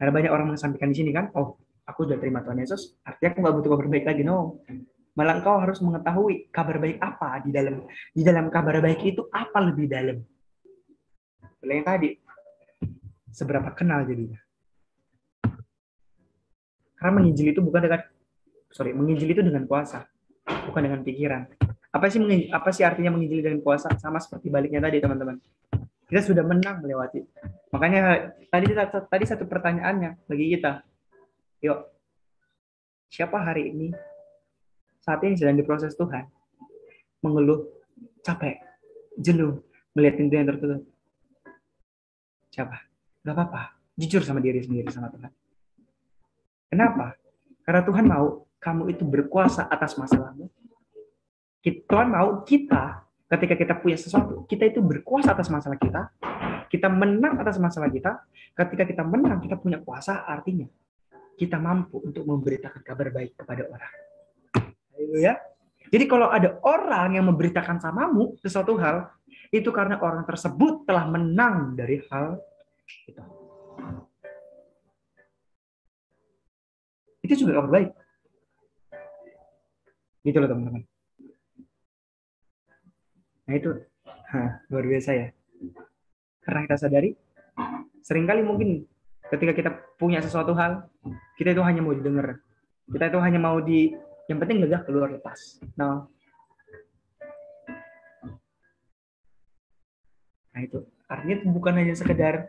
Ada banyak orang menyampaikan di sini kan, oh, aku sudah terima Tuhan Yesus, artinya aku nggak butuh kabar baik lagi. No. Malah engkau harus mengetahui kabar baik apa di dalam kabar baik itu, apa lebih dalam. Yang tadi, seberapa kenal jadinya. Karena menginjil itu menginjil itu dengan kuasa, bukan dengan pikiran. Apa sih artinya menginjil dengan kuasa? Sama seperti baliknya tadi, teman-teman. Kita sudah menang melewati. Makanya tadi satu pertanyaannya bagi kita. Yuk, siapa hari ini saat ini sedang diproses Tuhan, mengeluh, capek, jenuh, melihat pintu yang tertutup? Siapa? Gak apa-apa. Jujur sama diri sendiri, sama Tuhan. Kenapa? Karena Tuhan mau kamu itu berkuasa atas masalahmu. Tuhan mau kita, ketika kita punya sesuatu, kita itu berkuasa atas masalah kita. Kita menang atas masalah kita. Ketika kita menang, kita punya kuasa, artinya kita mampu untuk memberitakan kabar baik kepada orang. Haleluya. Jadi kalau ada orang yang memberitakan samamu sesuatu hal, itu karena orang tersebut telah menang dari hal itu. Itu juga kabar baik. Gitu loh, teman-teman. Nah itu luar biasa ya. Karena kita sadari, seringkali mungkin ketika kita punya sesuatu hal, kita itu hanya mau didengar. Kita itu hanya mau yang penting lega, keluar, lepas. Nah itu artinya bukan hanya sekedar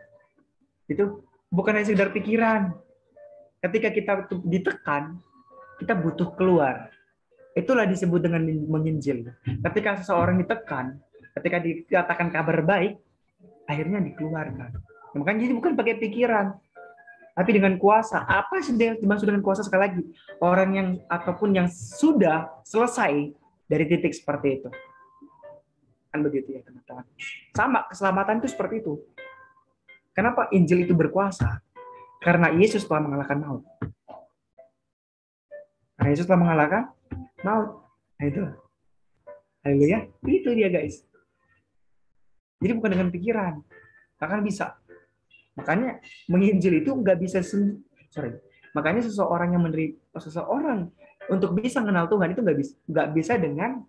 pikiran. Ketika kita ditekan, kita butuh keluar. Itulah disebut dengan menginjil. Ketika seseorang ditekan, ketika dikatakan kabar baik, akhirnya dikeluarkan. Makanya jadi bukan pakai pikiran, tapi dengan kuasa. Apa sih dimaksud dengan kuasa? Sekali lagi, orang yang ataupun yang sudah selesai dari titik seperti itu. Kan begitu ya, teman-teman. Sama, keselamatan itu seperti itu. Kenapa Injil itu berkuasa? Karena Yesus telah mengalahkan maut. Karena Yesus telah mengalahkan maut. Nah itu. Haleluya. Itu dia, guys. Jadi bukan dengan pikiran. Bahkan bisa. Makanya menginjil itu nggak bisa Makanya seseorang untuk bisa mengenal Tuhan itu nggak bisa dengan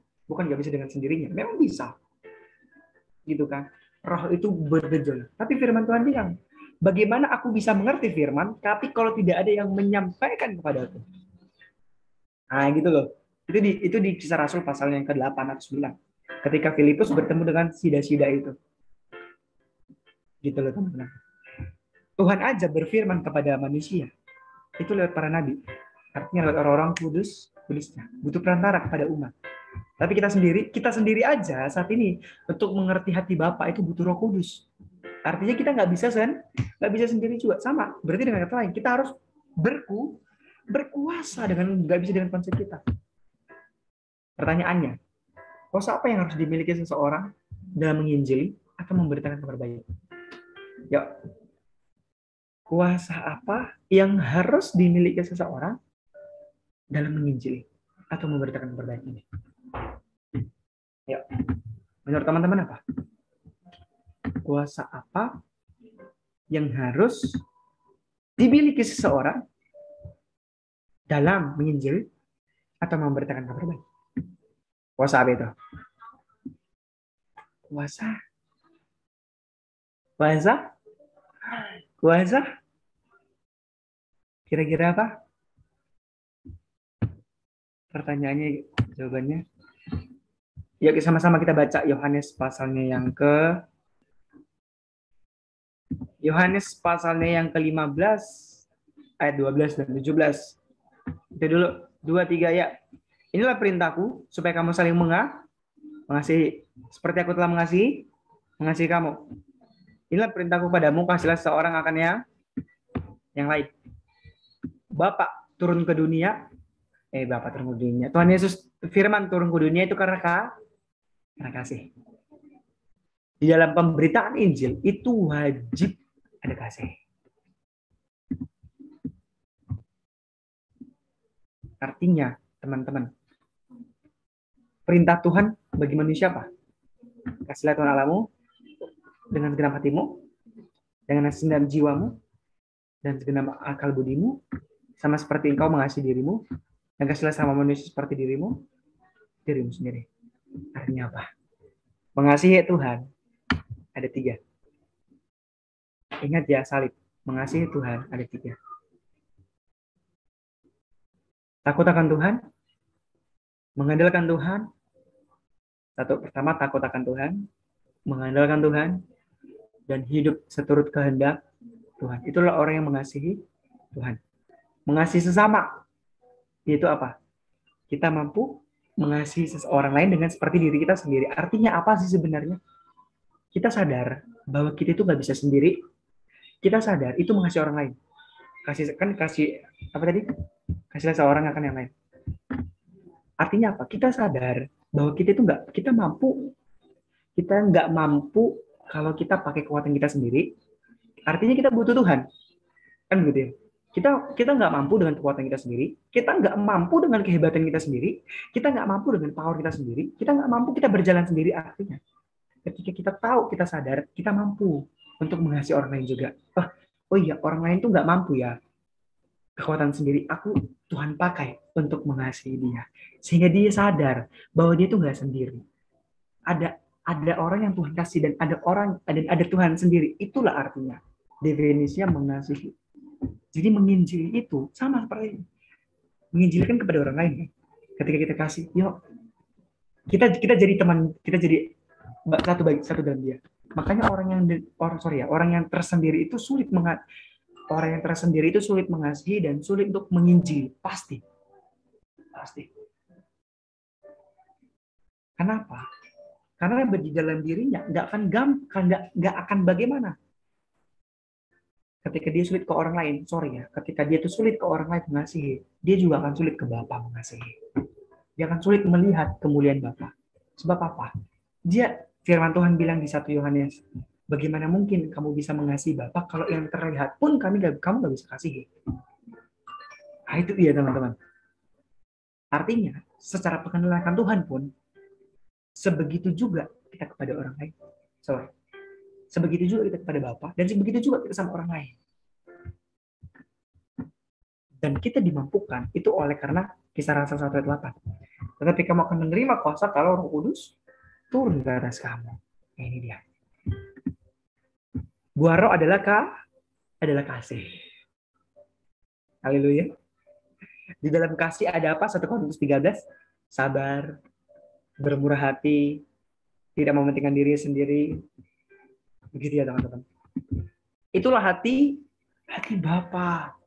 sendirinya. Memang bisa. Gitu kan. Roh itu bergejolak. Tapi firman Tuhan bilang, bagaimana aku bisa mengerti firman, tapi kalau tidak ada yang menyampaikan kepada aku. Nah, gitu loh. Itu di Kisah Rasul pasal yang ke-8 atau 9. Ketika Filipus bertemu dengan sida-sida itu. Gitu loh, teman-teman. Tuhan aja berfirman kepada manusia. Itu lewat para nabi. Artinya lewat orang-orang kudusnya. Butuh perantara kepada umat. Tapi kita sendiri aja saat ini untuk mengerti hati Bapa itu butuh Roh Kudus. Artinya kita nggak bisa sendiri juga. Sama. Berarti dengan kata lain, kita harus berkuasa nggak bisa dengan konsep kita. Pertanyaannya, kuasa apa yang harus dimiliki seseorang dalam menginjili atau memberitakan kabar baik? Ya, kuasa apa yang harus dimiliki seseorang dalam menginjili atau memberitakan kabar baik ini? Ya, menurut teman-teman apa? Kuasa apa yang harus dimiliki seseorang dalam menginjili atau memberitakan kabar baik? Kuasa apa itu? Kuasa? Kira-kira apa? Pertanyaannya jawabannya? Yuk sama-sama kita baca Yohanes pasalnya yang ke-15 ayat 12 dan 17. Itu dulu 2-3 ya. Inilah perintahku supaya kamu saling mengasihi seperti aku telah mengasihi kamu. Inilah perintahku padamu, kasihlah seorang akan yang lain. Bapa turun ke dunia. Tuhan Yesus firman turun ke dunia itu karena kasih. Di dalam pemberitaan Injil itu wajib ada kasih. Artinya, teman-teman, perintah Tuhan bagi manusia apa? Kasihlah Tuhan Allahmu dengan segenap hatimu, dengan segenap jiwamu, dan segenap akal budimu, sama seperti engkau mengasihi dirimu, dan kasihlah sama manusia seperti dirimu sendiri. Artinya apa? Mengasihi Tuhan ada 3. Ingat ya, salib. Mengasihi Tuhan ada 3. Takut akan Tuhan, mengandalkan Tuhan. Pertama, takut akan Tuhan, mengandalkan Tuhan, dan hidup seturut kehendak Tuhan. Itulah orang yang mengasihi Tuhan. Mengasihi sesama, yaitu apa? Kita mampu mengasihi seseorang lain dengan seperti diri kita sendiri. Artinya apa sih sebenarnya? Kita sadar bahwa kita itu nggak bisa sendiri. Kita sadar itu mengasihi orang lain. Kasihlah seorang akan yang lain. Artinya apa? Kita sadar bahwa kita itu kita nggak mampu kalau kita pakai kekuatan kita sendiri. Artinya kita butuh Tuhan, kan gitu ya? Kita nggak mampu dengan kekuatan kita sendiri. Kita nggak mampu dengan kehebatan kita sendiri. Kita nggak mampu dengan power kita sendiri. Kita nggak mampu kita berjalan sendiri. Artinya ketika kita tahu, kita sadar, kita mampu untuk mengasihi orang lain juga. Oh iya, orang lain tuh nggak mampu ya. Kekuatan sendiri, Tuhan pakai untuk mengasihi dia. Sehingga dia sadar bahwa dia tuh nggak sendiri. Ada orang yang Tuhan kasih dan ada Tuhan sendiri. Itulah artinya definisinya mengasihi. Jadi menginjili itu sama seperti ini. Menginjilkan kepada orang lain. Ketika kita kasih, yuk kita jadi teman, kita jadi satu dalam dia. Makanya orang yang tersendiri itu sulit mengasihi dan sulit untuk menginjili, pasti. Kenapa? Karena di dalam dirinya nggak akan bagaimana. Ketika dia sulit ke orang lain, ketika dia itu sulit ke orang lain mengasihi, dia juga akan sulit ke Bapa mengasihi. Dia akan sulit melihat kemuliaan Bapa. Sebab apa? Firman Tuhan bilang di 1 Yohanes, bagaimana mungkin kamu bisa mengasihi Bapa kalau yang terlihat pun kamu nggak bisa kasihi. Nah, itu dia teman-teman. Artinya, secara pengenalan Tuhan pun, sebegitu juga kita kepada orang lain. Sebegitu juga kita kepada Bapa, dan sebegitu juga kita sama orang lain. Dan kita dimampukan itu oleh karena Kisah 1 ayat 8. Tetapi kamu akan menerima kuasa kalau Roh Kudus turun ke atas kamu. Ini dia. Buah roh adalah kasih. Haleluya. Di dalam kasih ada apa? 1 Korintus 13. Sabar, bermurah hati, tidak mementingkan diri sendiri. Begitu ya teman-teman. Itulah hati Bapa.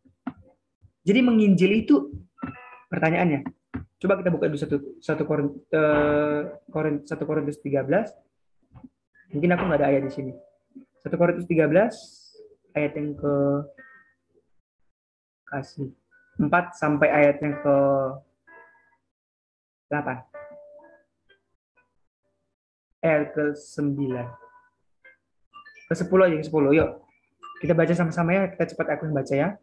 Jadi menginjil itu pertanyaannya. Coba kita buka dulu 1 Korintus 13. Mungkin aku nggak ada ayat di sini. 1 Korintus 13 ayat yang ke 4 sampai ayat yang ke 8. Ayat ke 9. Ke 10 aja, ke 10. Yuk. Kita baca sama-sama ya. Kita cepat aku yang baca ya.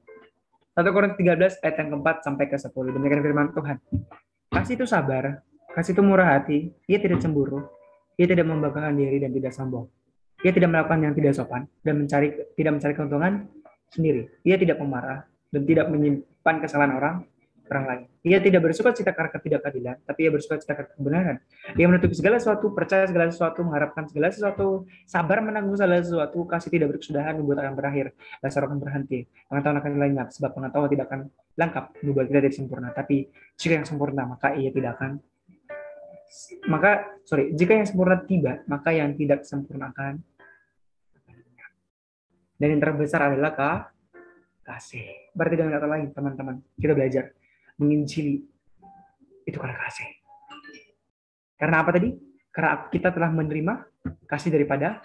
1 Korintus 13 ayat yang ke-4 sampai ke 10. Demikian firman Tuhan. Kasih itu sabar, kasih itu murah hati, ia tidak cemburu, ia tidak membanggakan diri dan tidak sombong. Ia tidak melakukan yang tidak sopan dan tidak mencari keuntungan sendiri. Ia tidak pemarah dan tidak menyimpan kesalahan orang lain. Ia tidak bersukacita karena ketidakadilan, tapi ia bersukacita karena kebenaran. Ia menutupi segala sesuatu, percaya segala sesuatu, mengharapkan segala sesuatu, sabar menanggung segala sesuatu, kasih tidak berkesudahan, membuat akan berakhir, dasar akan berhenti, pengetahuan akan lenyap, sebab pengetahuan tidak akan lengkap, membuat kita tidak sempurna. Tapi jika yang sempurna, maka ia tidak akan jika yang sempurna tiba, maka yang tidak sempurna akan. Dan yang terbesar adalah kasih. Berarti dengan kata lain, teman-teman, kita belajar menginjili itu karena kasih. Karena apa tadi? Karena kita telah menerima kasih daripada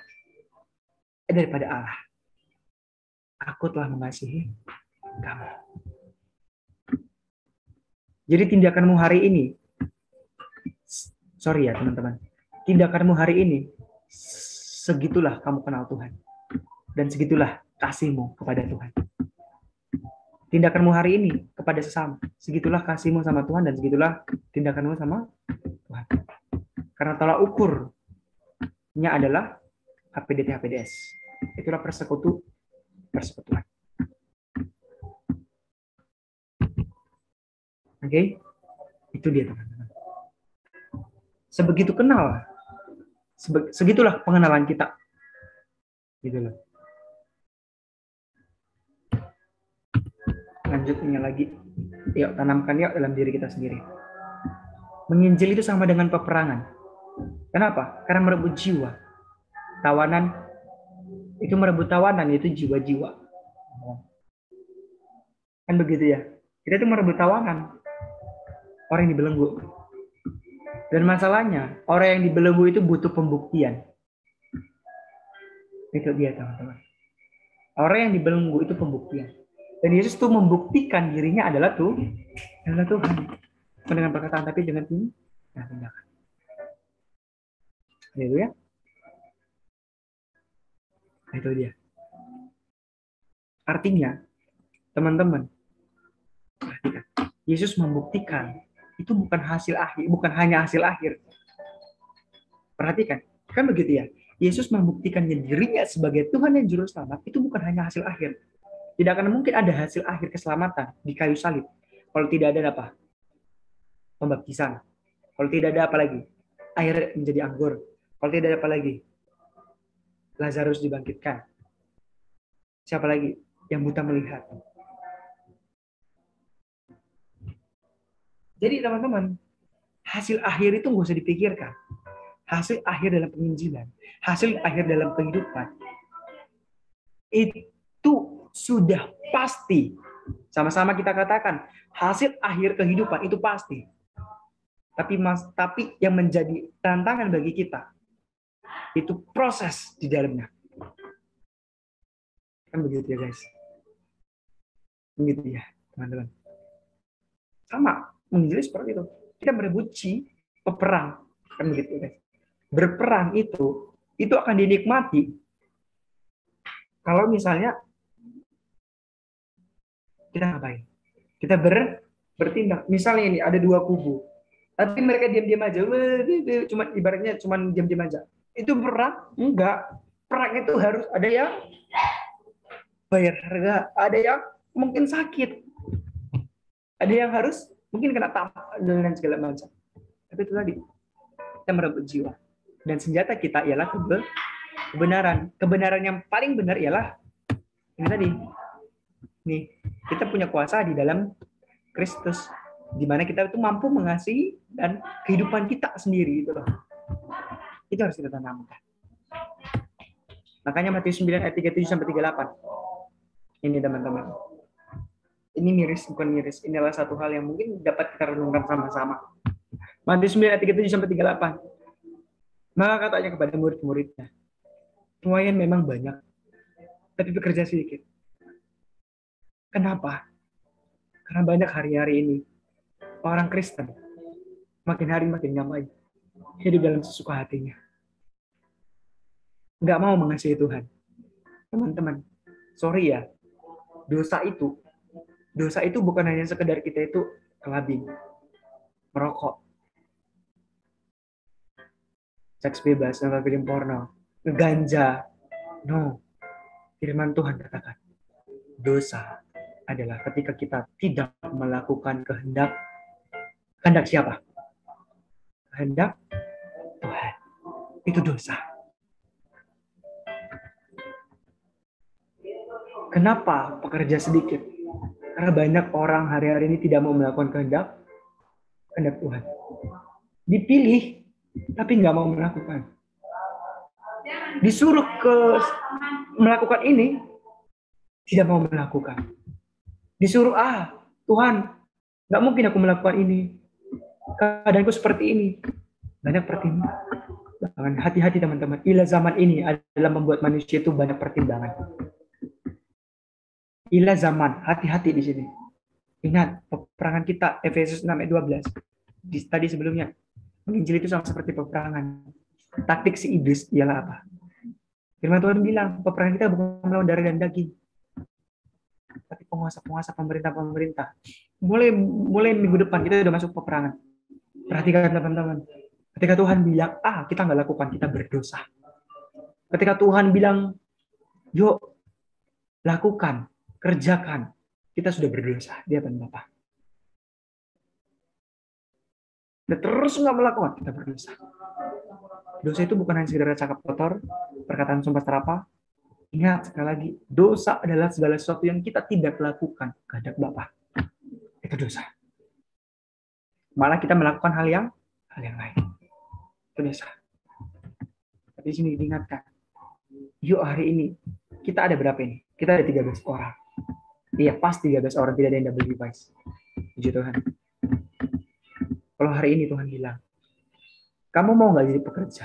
Allah. Aku telah mengasihi kamu. Jadi tindakanmu hari ini, sorry ya teman-teman, tindakanmu hari ini, segitulah kamu kenal Tuhan. Dan segitulah kasihmu kepada Tuhan. Tindakanmu hari ini kepada sesama, segitulah kasihmu sama Tuhan dan segitulah tindakanmu sama Tuhan. Karena tolak ukurnya adalah HPDT-HPDS. Itulah persekutuan. Oke? Itu dia teman-teman. Sebegitu kenal, segitulah pengenalan kita. Gitu loh. Lanjutnya lagi, yuk tanamkan yuk dalam diri kita sendiri. Menginjil itu sama dengan peperangan. Kenapa? Karena merebut jiwa. Tawanan, itu merebut tawanan, yaitu jiwa-jiwa. Kan begitu ya? Kita itu merebut tawanan. Orang yang dibelenggu. Dan masalahnya, orang yang dibelenggu itu butuh pembuktian. Itu dia teman-teman. Orang yang dibelenggu itu pembuktian. Dan Yesus tuh membuktikan dirinya adalah Tuhan. Bukan dengan perkataan, tapi dengan tindakan. Haleluya. Itu dia. Artinya, teman-teman, Yesus membuktikan itu bukan hasil akhir, bukan hanya hasil akhir. Perhatikan, kan begitu ya. Yesus membuktikan dirinya sebagai Tuhan dan Juru Selamat itu bukan hanya hasil akhir. Tidak akan mungkin ada hasil akhir keselamatan di kayu salib kalau tidak ada apa? Pembaptisan. Kalau tidak ada apa lagi? Air menjadi anggur. Kalau tidak ada apa lagi? Lazarus dibangkitkan. Siapa lagi? Yang buta melihat. Jadi teman-teman, hasil akhir itu nggak usah dipikirkan. Hasil akhir dalam penginjilan, hasil akhir dalam kehidupan, itu sudah pasti. Sama-sama kita katakan, hasil akhir kehidupan itu pasti. Tapi yang menjadi tantangan bagi kita, itu proses di dalamnya. Kan begitu ya guys. Begitu ya teman-teman. Sama, menjadi seperti itu. Kita merebut peperang. Kan begitu guys. Berperang itu akan dinikmati kalau misalnya kita ngapain? Kita bertindak. Misalnya ini ada dua kubu. Tapi mereka diam-diam aja. Cuma ibaratnya cuma diam-diam aja. Itu perang? Enggak. Perang itu harus ada yang bayar harga, ada yang mungkin sakit. Ada yang harus mungkin kena tampar dan segala macam. Tapi itu tadi, kita merebut jiwa. Dan senjata kita ialah kebenaran. Kebenaran yang paling benar ialah ini tadi. Nih, kita punya kuasa di dalam Kristus, di mana kita itu mampu mengasihi dan kehidupan kita sendiri gitu loh. Itu harus kita tanamkan. Makanya Matius 9 ayat 37 sampai 38. Ini teman-teman. Ini miris, bukan miris. Inilah satu hal yang mungkin dapat kita renungkan sama-sama. Matius 9 ayat 37 sampai 38. Maka katanya kepada murid-muridnya, tuayan memang banyak, tapi bekerja sedikit. Kenapa? Karena banyak hari-hari ini orang Kristen makin hari makin nggak hidup dalam sesuka hatinya, nggak mau mengasihi Tuhan. Teman-teman, sorry ya, dosa itu bukan hanya sekedar kita itu kelabing, merokok, seks bebas, nonton film porno, ganja. No. Firman Tuhan katakan, dosa adalah ketika kita tidak melakukan kehendak siapa? Kehendak Tuhan. Itu dosa. Kenapa pekerja sedikit? Karena banyak orang hari-hari ini tidak mau melakukan kehendak Tuhan. dipilih, tapi nggak mau melakukan. Disuruh melakukan ini, tidak mau melakukan. Disuruh, Tuhan, nggak mungkin aku melakukan ini. Keadaanku seperti ini. Banyak pertimbangan. Hati-hati teman-teman. Ilah zaman ini adalah membuat manusia itu banyak pertimbangan. Ilah zaman, hati-hati di sini. Ingat, peperangan kita, Efesus 6 ayat 12. Tadi sebelumnya, menginjil itu sama seperti peperangan. Taktik si iblis ialah apa? Firman Tuhan bilang, peperangan kita bukan melawan darah dan daging, tapi penguasa-penguasa, pemerintah-pemerintah. Mulai minggu depan kita udah masuk peperangan. Perhatikan teman-teman. Ketika Tuhan bilang, kita nggak lakukan, kita berdosa. Ketika Tuhan bilang, yuk, lakukan, kerjakan, kita sudah berdosa di hadapan Bapa. Dan terus nggak melakukan, kita berdosa. Dosa itu bukan hanya sekedar cakap kotor, perkataan sumpah serapah. Ingat sekali lagi, dosa adalah segala sesuatu yang kita tidak lakukan kehadap Bapa. Itu dosa. Malah kita melakukan hal yang lain. Itu dosa. Tapi di sini diingatkan, yuk hari ini kita ada berapa ini? Kita ada 13 orang. Iya, pas 13 orang, tidak ada yang double device. Puji Tuhan. Kalau hari ini Tuhan bilang, kamu mau nggak jadi pekerja?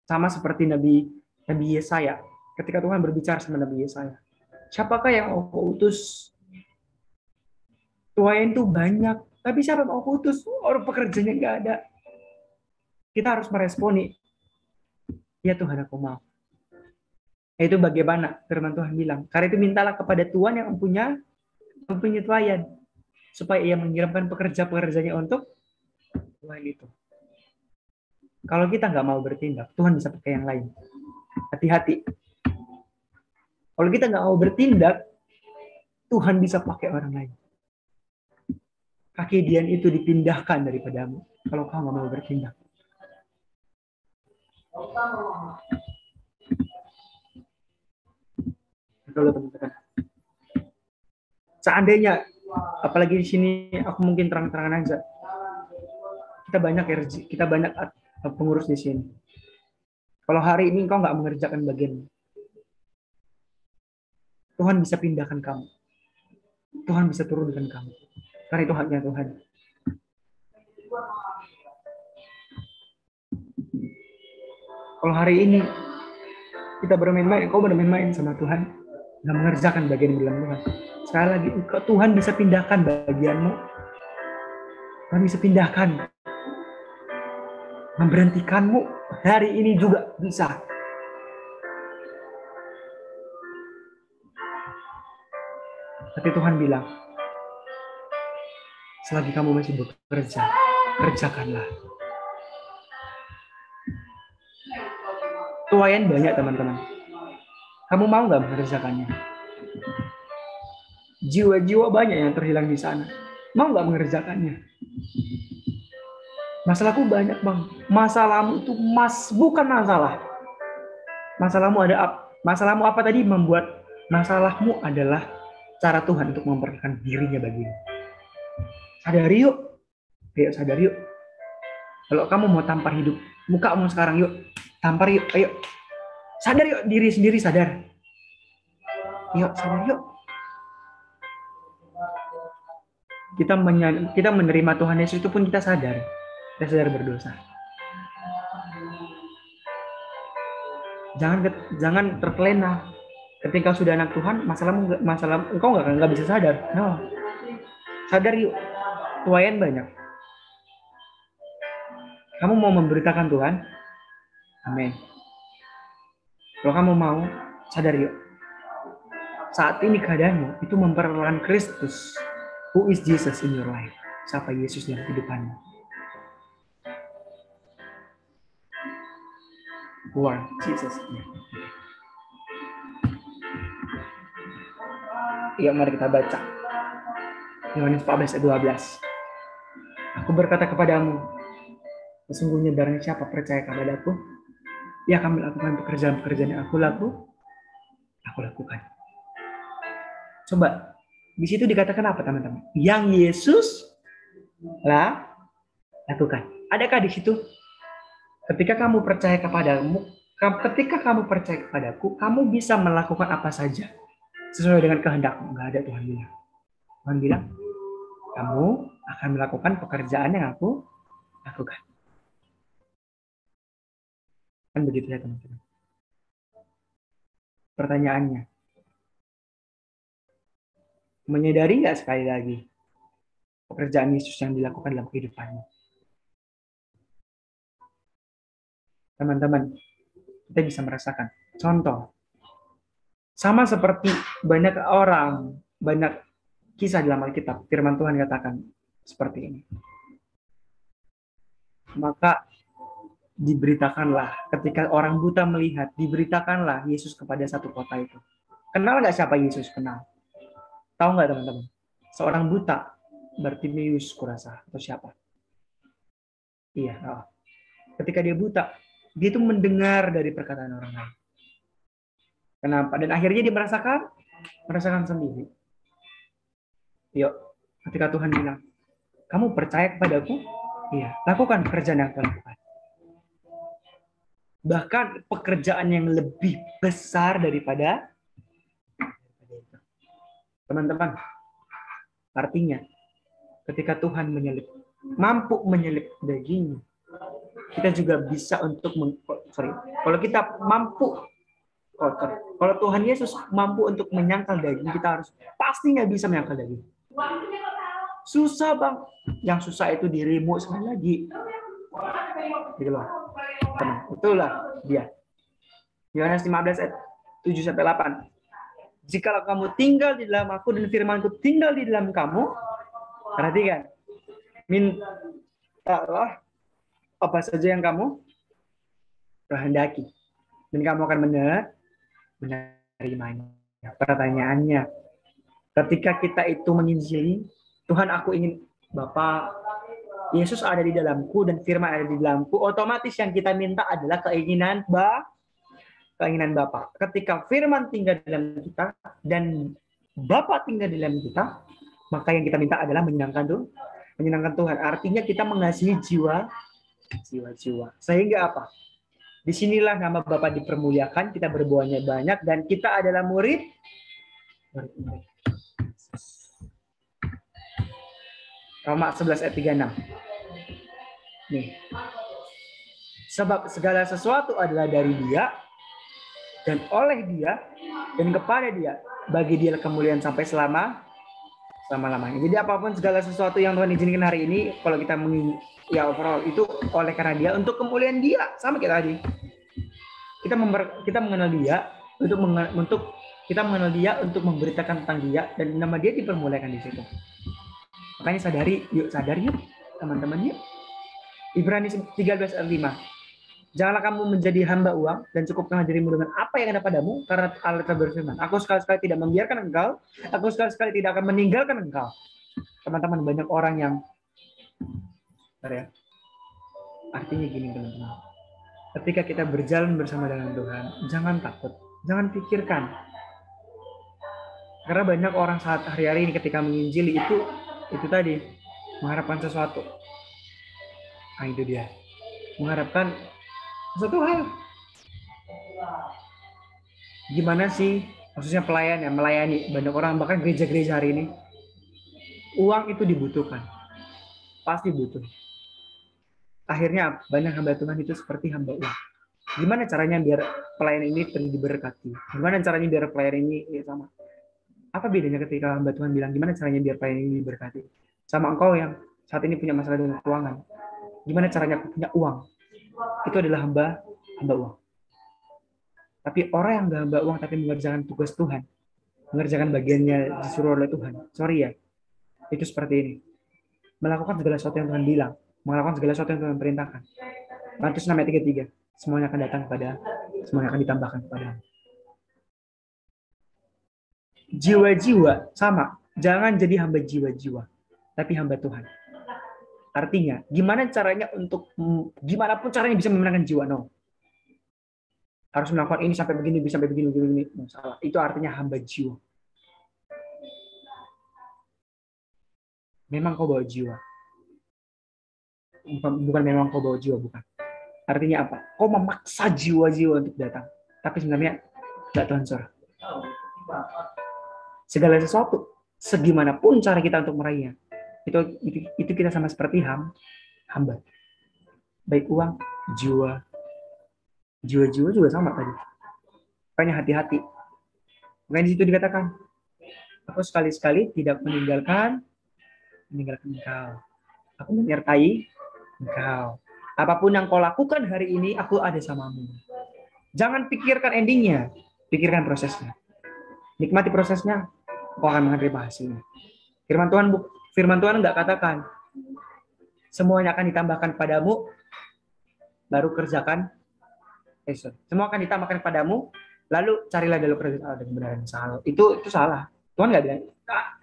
Sama seperti Nabi Yesaya. Ketika Tuhan berbicara sama Nabi Yesaya, siapakah yang aku utus? Tuhan itu banyak, tapi siapa yang aku utus? Orang pekerjanya nggak ada. Kita harus meresponi. Ya Tuhan, aku mau. Itu bagaimana firman Tuhan bilang. Karena itu mintalah kepada Tuhan yang mempunyai tuayan, supaya ia mengirimkan pekerja-pekerjanya untuk Tuhan itu. Kalau kita nggak mau bertindak, Tuhan bisa pakai yang lain. Hati-hati. Kalau kita nggak mau bertindak, Tuhan bisa pakai orang lain. Kaki Dian itu dipindahkan daripadamu. Kalau kau nggak mau bertindak. Betul, teman-teman. Seandainya, apalagi di sini, aku mungkin terang-terangan aja. Kita banyak pengurus di sini. Kalau hari ini kau nggak mengerjakan bagian, Tuhan bisa pindahkan kamu. Tuhan bisa turunkan kamu. Karena itu haknya Tuhan. Kalau hari ini kita bermain-main, kau bermain-main sama Tuhan, nggak mengerjakan bagian dalam Tuhan. Sekali lagi, Tuhan bisa pindahkan bagianmu. Tuhan bisa pindahkan. Memberhentikanmu hari ini juga bisa. Tapi Tuhan bilang, selagi kamu masih bekerja, kerjakanlah. Tuayan banyak teman-teman. Kamu mau nggak mengerjakannya? Jiwa-jiwa banyak yang terhilang di sana. Mau nggak mengerjakannya? Masalahku banyak, Bang. Masalahmu itu bukan masalah. Masalahmu apa tadi? Membuat masalahmu adalah cara Tuhan untuk memperkenalkan dirinya bagimu. Sadari yuk. Ayo sadar yuk. Kalau kamu mau tampar hidup, mukamu sekarang yuk. Tampar yuk, ayo. Sadar yuk, diri sendiri sadar. Yuk, sadar yuk. Kita menerima Tuhan Yesus itu pun kita sadar. Kita sadar berdosa. Jangan terlena. Ketika sudah anak Tuhan, masalah engkau nggak bisa sadar. No. Sadar yuk. Tuayan banyak. Kamu mau memberitakan Tuhan? Amin. Kalau kamu mau, sadar yuk. Saat ini keadaanmu itu memperkenalkan Kristus. Who is Jesus in your life? Siapa Yesus dalam kehidupanmu? Who are Jesus? Yuk mari kita baca. Yohanes 14 ayat 12. Aku berkata kepadamu, sesungguhnya barang siapa percaya kepadaku, ia akan melakukan pekerjaan-pekerjaan yang aku lakukan. Coba, di situ dikatakan apa teman-teman? Yang Yesus lakukan. Adakah di situ ketika kamu percaya kepadaku, kamu bisa melakukan apa saja sesuai dengan kehendakmu? Enggak ada. Tuhan bilang. Tuhan bilang, kamu akan melakukan pekerjaan yang aku lakukan. Kan begitu ya teman-teman. Pertanyaannya, menyadari nggak sekali lagi pekerjaan Yesus yang dilakukan dalam kehidupanmu? Teman-teman, kita bisa merasakan. Contoh, sama seperti banyak orang, banyak kisah dalam Alkitab, firman Tuhan katakan seperti ini. Maka diberitakanlah, ketika orang buta melihat, diberitakanlah Yesus kepada satu kota itu. Kenal nggak siapa Yesus? Kenal. Tahu nggak teman-teman? Seorang buta, Bartimeus kurasa, atau siapa? Iya. Ketika dia buta, dia itu mendengar dari perkataan orang lain. Kenapa? Dan akhirnya dia merasakan sendiri. Yuk, ketika Tuhan bilang, kamu percaya kepadaku? Iya, lakukan pekerjaan yang aku lakukan. Bahkan pekerjaan yang lebih besar daripada itu. Teman-teman, artinya ketika Tuhan mampu menyelip dagingnya, kita juga bisa kalau Tuhan Yesus mampu untuk menyangkal daging, kita harus pastinya bisa menyangkal daging. Susah bang, yang susah itu dirimu sekali lagi. Gitu loh. Itulah dia. Yohanes 15 ayat 7-8. Jikalau kamu tinggal di dalam aku dan firman-Ku tinggal di dalam kamu, perhatikan. Mintalah apa saja yang kamu kehendaki, dan kamu akan menerimanya. Pertanyaannya, ketika kita itu menginjili, Tuhan, aku ingin Bapa Yesus ada di dalamku dan firman ada di dalamku, otomatis yang kita minta adalah keinginan Bapa. Ketika firman tinggal di dalam kita dan Bapa tinggal di dalam kita, maka yang kita minta adalah menyenangkan Tuhan. Artinya kita mengasihi jiwa. Sehingga apa? Disinilah nama Bapa dipermuliakan, kita berbuahnya banyak, dan kita adalah murid. Roma 11 ayat 36. Nih. Sebab segala sesuatu adalah dari Dia, dan oleh Dia, dan kepada Dia. Bagi Dia kemuliaan sampai selama-lamanya. Jadi apapun segala sesuatu yang Tuhan izinkan hari ini, kalau kita overall itu oleh karena Dia, untuk kemuliaan Dia. Sama kita tadi. Kita mengenal Dia untuk kita mengenal Dia untuk memberitakan tentang Dia, dan nama Dia dipermuliakan di situ. Makanya sadar yuk teman-teman yuk. Ibrani 13 ayat 5. Janganlah kamu menjadi hamba uang dan cukupkanlah dirimu dengan apa yang ada padamu, karena Allah telah berfirman, aku sekali-sekali tidak membiarkan engkau, aku sekali-sekali tidak akan meninggalkan engkau. Teman-teman, banyak orang yang artinya gini teman-teman. Ketika kita berjalan bersama dengan Tuhan, jangan takut, jangan pikirkan. Karena banyak orang saat hari-hari ini ketika menginjili itu tadi mengharapkan sesuatu. Nah, itu dia. Mengharapkan sesuatu hal. Gimana sih maksudnya melayani banyak orang, bahkan gereja-gereja hari ini uang itu dibutuhkan, pasti butuh. Akhirnya banyak hamba Tuhan itu seperti hamba uang. Gimana caranya biar pelayan ini diberkati? Gimana caranya biar pelayan ini sama? Apa bedanya ketika hamba Tuhan bilang gimana caranya biar pelayan ini diberkati, sama engkau yang saat ini punya masalah dengan keuangan? Gimana caranya aku punya uang? Itu adalah hamba uang. Tapi orang yang nggak hamba uang tapi mengerjakan tugas Tuhan, mengerjakan bagiannya disuruh oleh Tuhan, itu seperti ini. Melakukan segala sesuatu yang Tuhan bilang, melakukan segala sesuatu yang Tuhan perintahkan. Matius 6 ayat 33. Semuanya akan ditambahkan kepada. Jiwa-jiwa sama, jangan jadi hamba jiwa-jiwa, tapi hamba Tuhan. Artinya, gimana pun caranya bisa memenangkan jiwa, no. Harus melakukan ini sampai begini, salah. Itu artinya hamba jiwa. Memang kau bawa jiwa. bukan memang kau bawa jiwa, bukan. Artinya apa? Kau memaksa jiwa-jiwa untuk datang. Tapi sebenarnya tidak Tuhan suruh. Segala sesuatu, segimanapun cara kita untuk meraihnya, itu kita sama seperti hamba. Baik uang, jiwa-jiwa juga sama tadi. Makanya hati-hati. Makanya di situ dikatakan, aku sekali-sekali tidak meninggalkan engkau. Aku menyertai engkau. Apapun yang kau lakukan hari ini, aku ada samamu. Jangan pikirkan endingnya, pikirkan prosesnya. Nikmati prosesnya, kau akan menerima hasilnya. Firman Tuhan enggak katakan semuanya akan ditambahkan padamu, baru kerjakan. Semua akan ditambahkan padamu, lalu carilah dulu kerajaan dan kebenaran. Salah. Itu salah. Tuhan nggak bilang.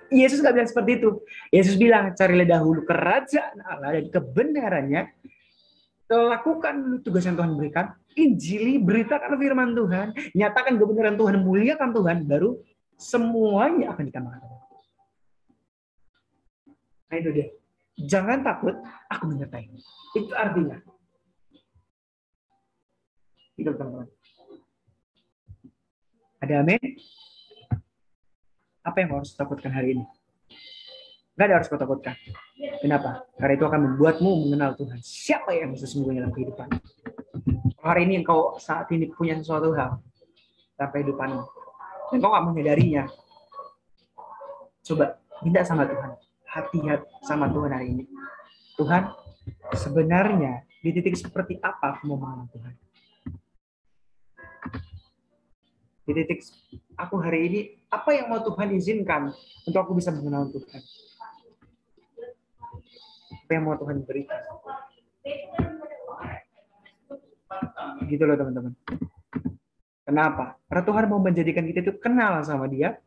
Yesus nggak bilang seperti itu. Yesus bilang carilah dahulu kerajaan Allah dan kebenarannya. Lakukan dulu tugas yang Tuhan berikan. Injili, beritakan firman Tuhan, nyatakan kebenaran Tuhan, muliakan Tuhan, baru semuanya akan ditambahkan. Nah itu dia. Jangan takut, aku menyertai. Itu artinya. Itu teman-teman. Ada amin? Apa yang harus takutkan hari ini? Gak ada harus kau takutkan. Kenapa? Karena itu akan membuatmu mengenal Tuhan. Siapa yang sesungguhnya dalam kehidupan? Hari ini engkau saat ini punya sesuatu hal dalam kehidupanmu. Dan kau gak menyadarinya. Coba minta sama Tuhan. Hati-hati sama Tuhan hari ini. Tuhan, sebenarnya di titik seperti apa aku mau mengenal Tuhan? Di titik aku hari ini, apa yang mau Tuhan izinkan untuk aku bisa mengenal Tuhan? Apa yang mau Tuhan berikan? Gitu loh teman-teman. Kenapa? Karena Tuhan mau menjadikan kita itu kenal sama Dia.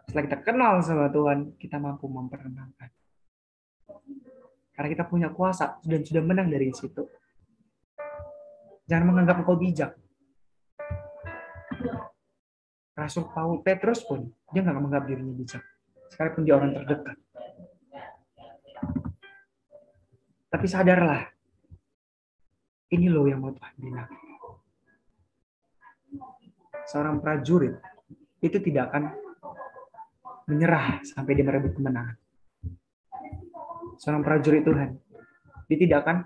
Setelah kita kenal sama Tuhan, kita mampu memperkenalkan. Karena kita punya kuasa dan sudah menang dari situ. Jangan menganggap engkau bijak. Rasul Petrus pun, dia nggak menganggap dirinya bijak. Sekalipun dia orang terdekat. Tapi sadarlah, ini loh yang mau Tuhan bilang. Seorang prajurit itu tidak akan menyerah sampai dia merebut kemenangan. Seorang prajurit Tuhan, dia tidak akan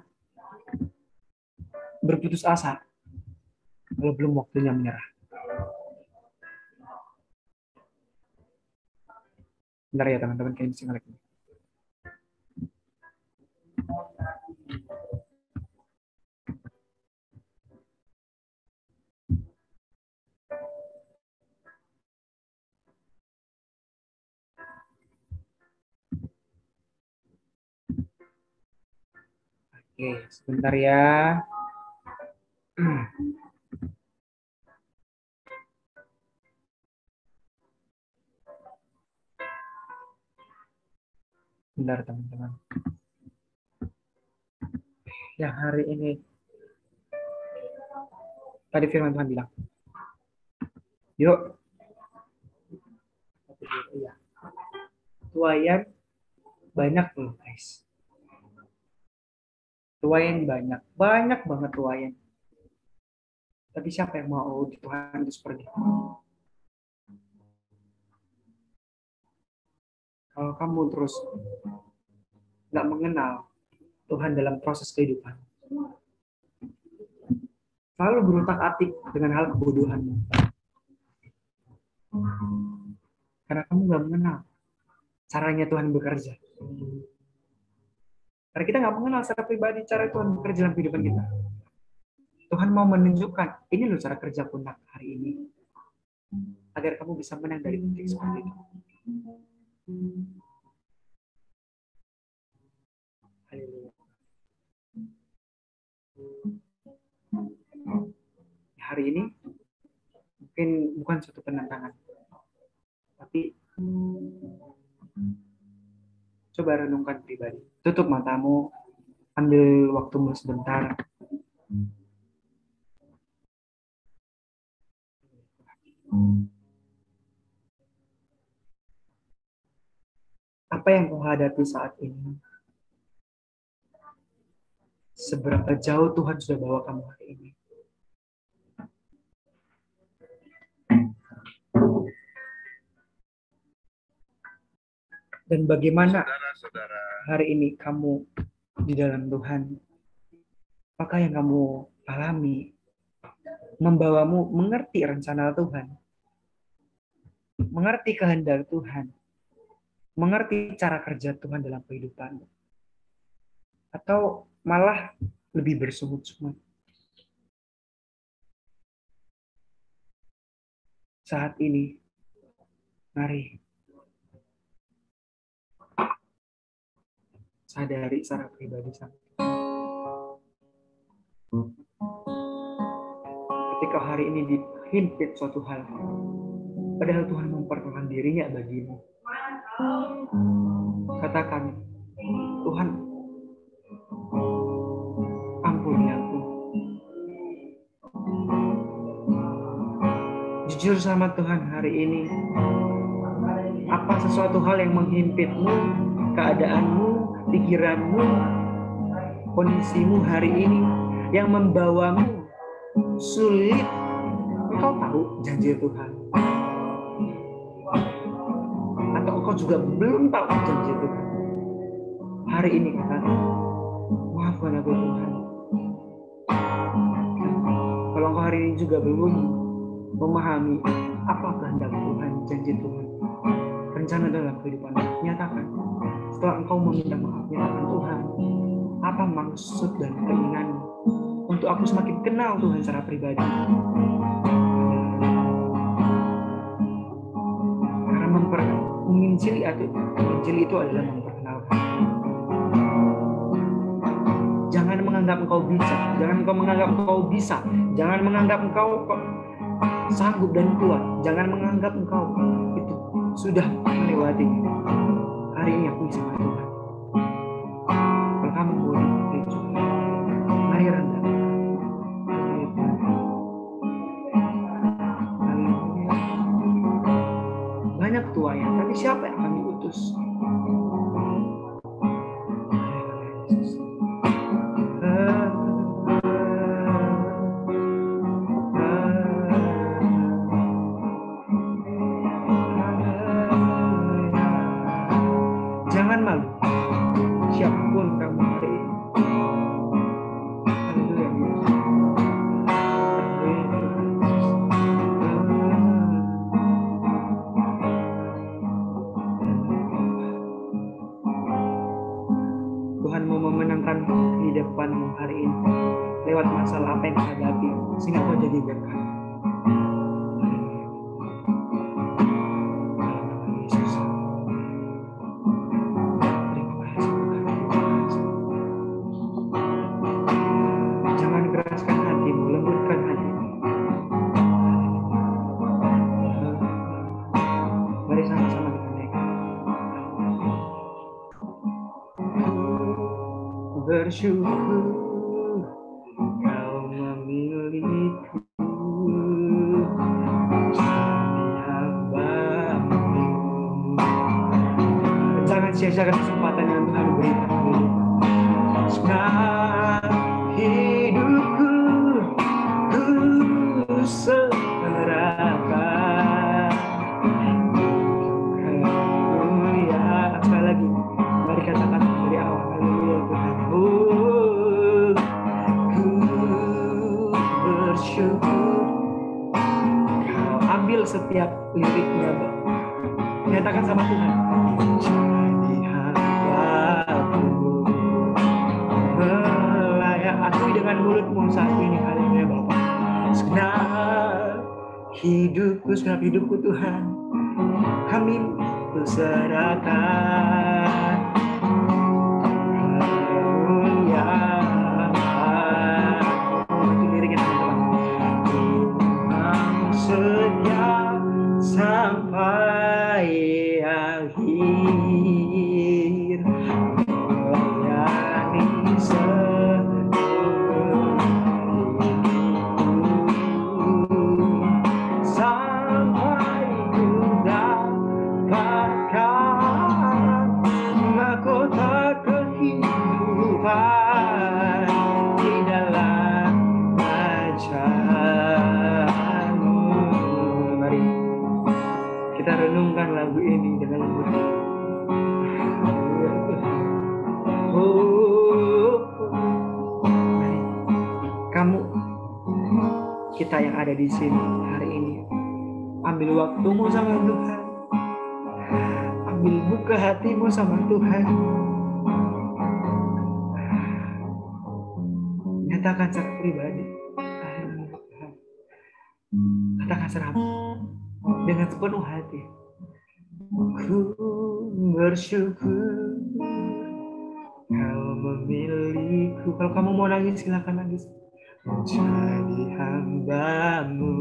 berputus asa kalau belum waktunya menyerah. Benar ya teman-teman, kayaknya bisa ngelek. Oke, sebentar ya. Bentar teman-teman. Yang hari ini tadi firman Tuhan bilang, yuk, tuayan banyak loh guys. Tuayan banyak banget tuayan. Tapi siapa yang mau di Tuhan itu seperti itu? Kalau kamu terus nggak mengenal Tuhan dalam proses kehidupan, selalu berutak-atik dengan hal kebodohanmu. Karena kamu nggak mengenal caranya Tuhan bekerja. Karena kita nggak mengenal secara pribadi cara Tuhan bekerja dalam kehidupan kita. Tuhan mau menunjukkan, ini loh cara kerja Punak hari ini. Agar kamu bisa menang dari titik seperti itu. Haleluya. Hari ini mungkin bukan suatu penentangan, tapi coba renungkan pribadi. Tutup matamu, ambil waktumu sebentar. Apa yang kau hadapi saat ini? seberapa jauh Tuhan sudah bawa kamu hari ini. Dan bagaimana hari ini kamu di dalam Tuhan? Apakah yang kamu alami membawamu mengerti rencana Tuhan, mengerti kehendak Tuhan, mengerti cara kerja Tuhan dalam kehidupanmu? Atau malah lebih bersungut-sungut? Saat ini, mari sadari secara pribadi. Ketika hari ini dihimpit suatu hal, padahal Tuhan memperkenalkan dirinya bagimu, katakan, Tuhan, ampuni aku. Jujur sama Tuhan hari ini, apa sesuatu hal yang menghimpitmu, keadaanmu, pikiranmu, kondisimu hari ini yang membawamu sulit? Engkau tahu janji Tuhan, atau engkau juga belum tahu janji Tuhan? Hari ini katakan, maafkan aku Tuhan. Kalau engkau hari ini juga belum memahami apa kehendak Tuhan, janji Tuhan, rencana dalam kehidupan, nyatakan. Setelah engkau meminta maaf, nyatakan, Tuhan, apa maksud dan keinginanmu untuk aku semakin kenal Tuhan secara pribadi? Karena menginjili itu adalah memperkenalkan. Jangan menganggap engkau bisa, jangan engkau menganggap engkau bisa, jangan menganggap engkau sanggup dan kuat, jangan menganggap engkau itu sudah melewati. Hari ini aku sama Tuhan. Kalau kamu boleh juga, mari rendah. Banyak tuanya, tapi siapa yang akan diutus? Jangan malu, siapapun kamu hari ini. Tuhan mau memenangkan kehidupanmu hari ini lewat masalah apa yang kau hadapi, sehingga kau jadi berkat. Bersyukur kau memilihku jadi hamba-Mu. Jangan sia-siakan kesempatan yang Tuhan berikan. Sekarang hidupku ku serahkan. Haleluya. Sekali lagi, mari katakan dari awal. Haleluya Tuhan. Bersyukur. Kau ambil setiap liriknya, nyatakan sama Tuhan. Jadi hamba-Mu, melayak. Akui dengan mulutmu saat ini hari ini Bapa. Segenap hidupku Tuhan, kami serahkan. Sampai akhir melayani seluruh sampai ku dapatkan mahkota kehidupan. kita yang ada di sini hari ini. Ambil waktumu sama Tuhan. Ambil buka hatimu sama Tuhan. Nyatakan secara pribadi. Katakan secara dengan sepenuh hati. Ku bersyukur Kau memilihku. Kalau kamu mau nangis, silakan nangis. Jadi hamba-Mu,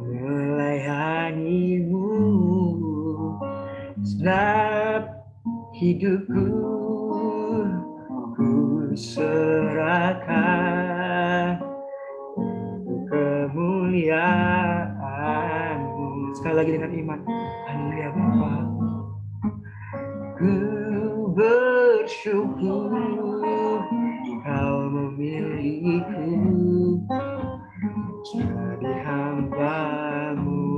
melayani-Mu, sebab hidupku ku serahkan kemuliaan-Mu. Sekali lagi dengan iman. Haleluya Bapa. Ku bersyukur Kau memilihku jadi hamba-Mu,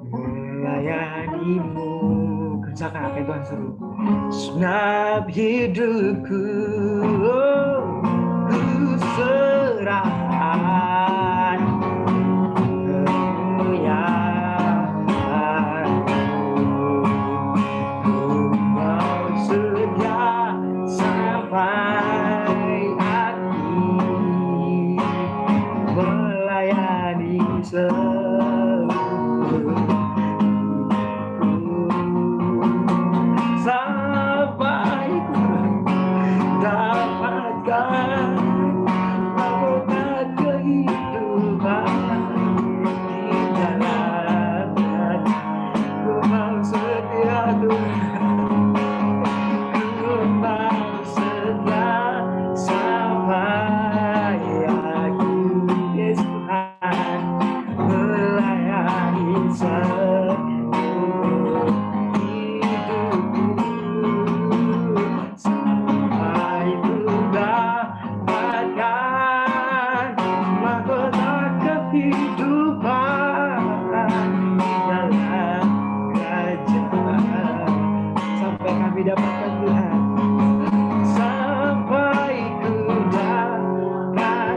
melayani-Mu. Kerjakan apa yang Tuhan suruh. Sebab hidupku ku serahkan kemuliaan-Mu. Ku mau setia sampai akhir, melayani seluruh sampai ku dapatkan mahkota kehidupan di dalam hati. Ku mau setia Tuhan, ku mau setia sampai akhir. Yesus Tuhan, melayani seluruh hidupku sampai ku dapatkan mahkota kehidupan di dalam kerajaan. Sampai kami dapatkan Tuhan, sampai ku dapatkan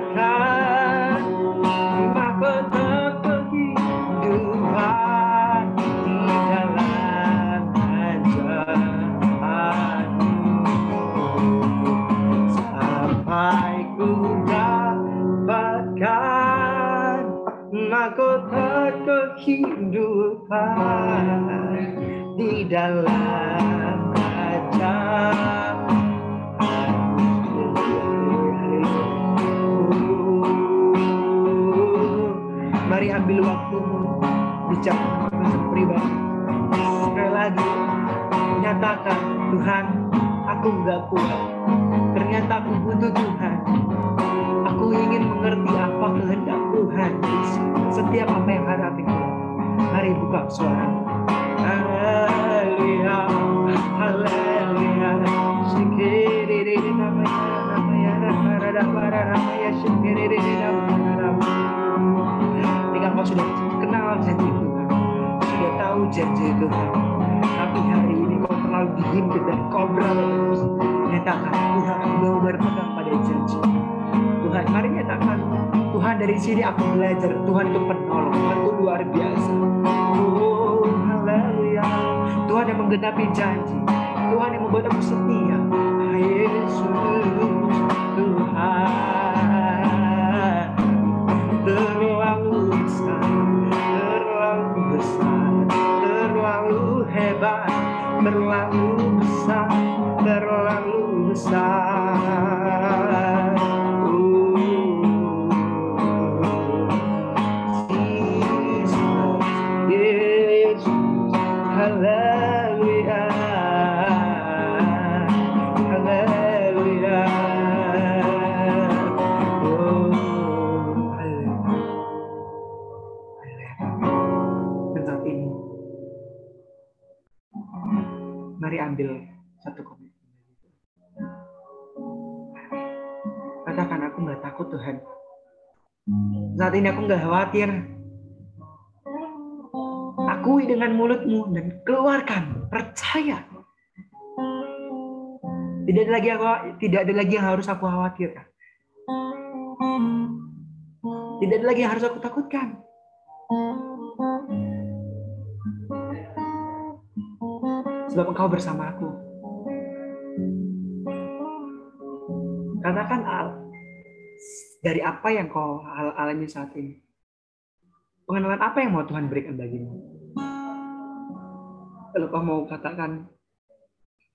mahkota kehidupan di dalam kerajaan-Mu. Sampai ku dapatkan mahkota kehidupan di dalam kerajaan. Mari ambil waktumu, bicara dengan pribadi. Sekali lagi, nyatakan, Tuhan, aku nggak kuat. Ternyata aku butuh Tuhan. Aku ingin mengerti apa kehendak Tuhan setiap apa yang hadapi Tuhan. Mari buka suara. Haleluya, haleluya. Jika kau sudah kenal janji Tuhan, sudah tahu janji Tuhan, tapi hari ini kau terlalu dihimpit dan kau terus nyatakan, Tuhan, aku mau berpegang pada janji. Tuhan, mari nyatakan, Tuhan, dari sini aku belajar Tuhan itu penolong, Tuhan itu luar biasa. Oh, haleluya. Tuhan yang menggenapi janji, Tuhan yang membuat aku setia. Yesus, Tuhan terlalu besar, terlalu besar, terlalu hebat, terlalu besar, terlalu besar. Yesus, haleluya, haleluya. Oh, haleluya. Dan saat ini, mari ambil satu komitmen. Katakan, aku nggak takut Tuhan. Saat ini aku nggak khawatir. Akui dengan mulutmu dan keluarkan, percaya. Tidak ada lagi yang harus aku khawatirkan. Tidak ada lagi yang harus aku takutkan. Sebab Engkau bersama aku. Katakan dari apa yang kau alami saat ini. Pengenalan apa yang mau Tuhan berikan bagimu. Kalau kau mau katakan,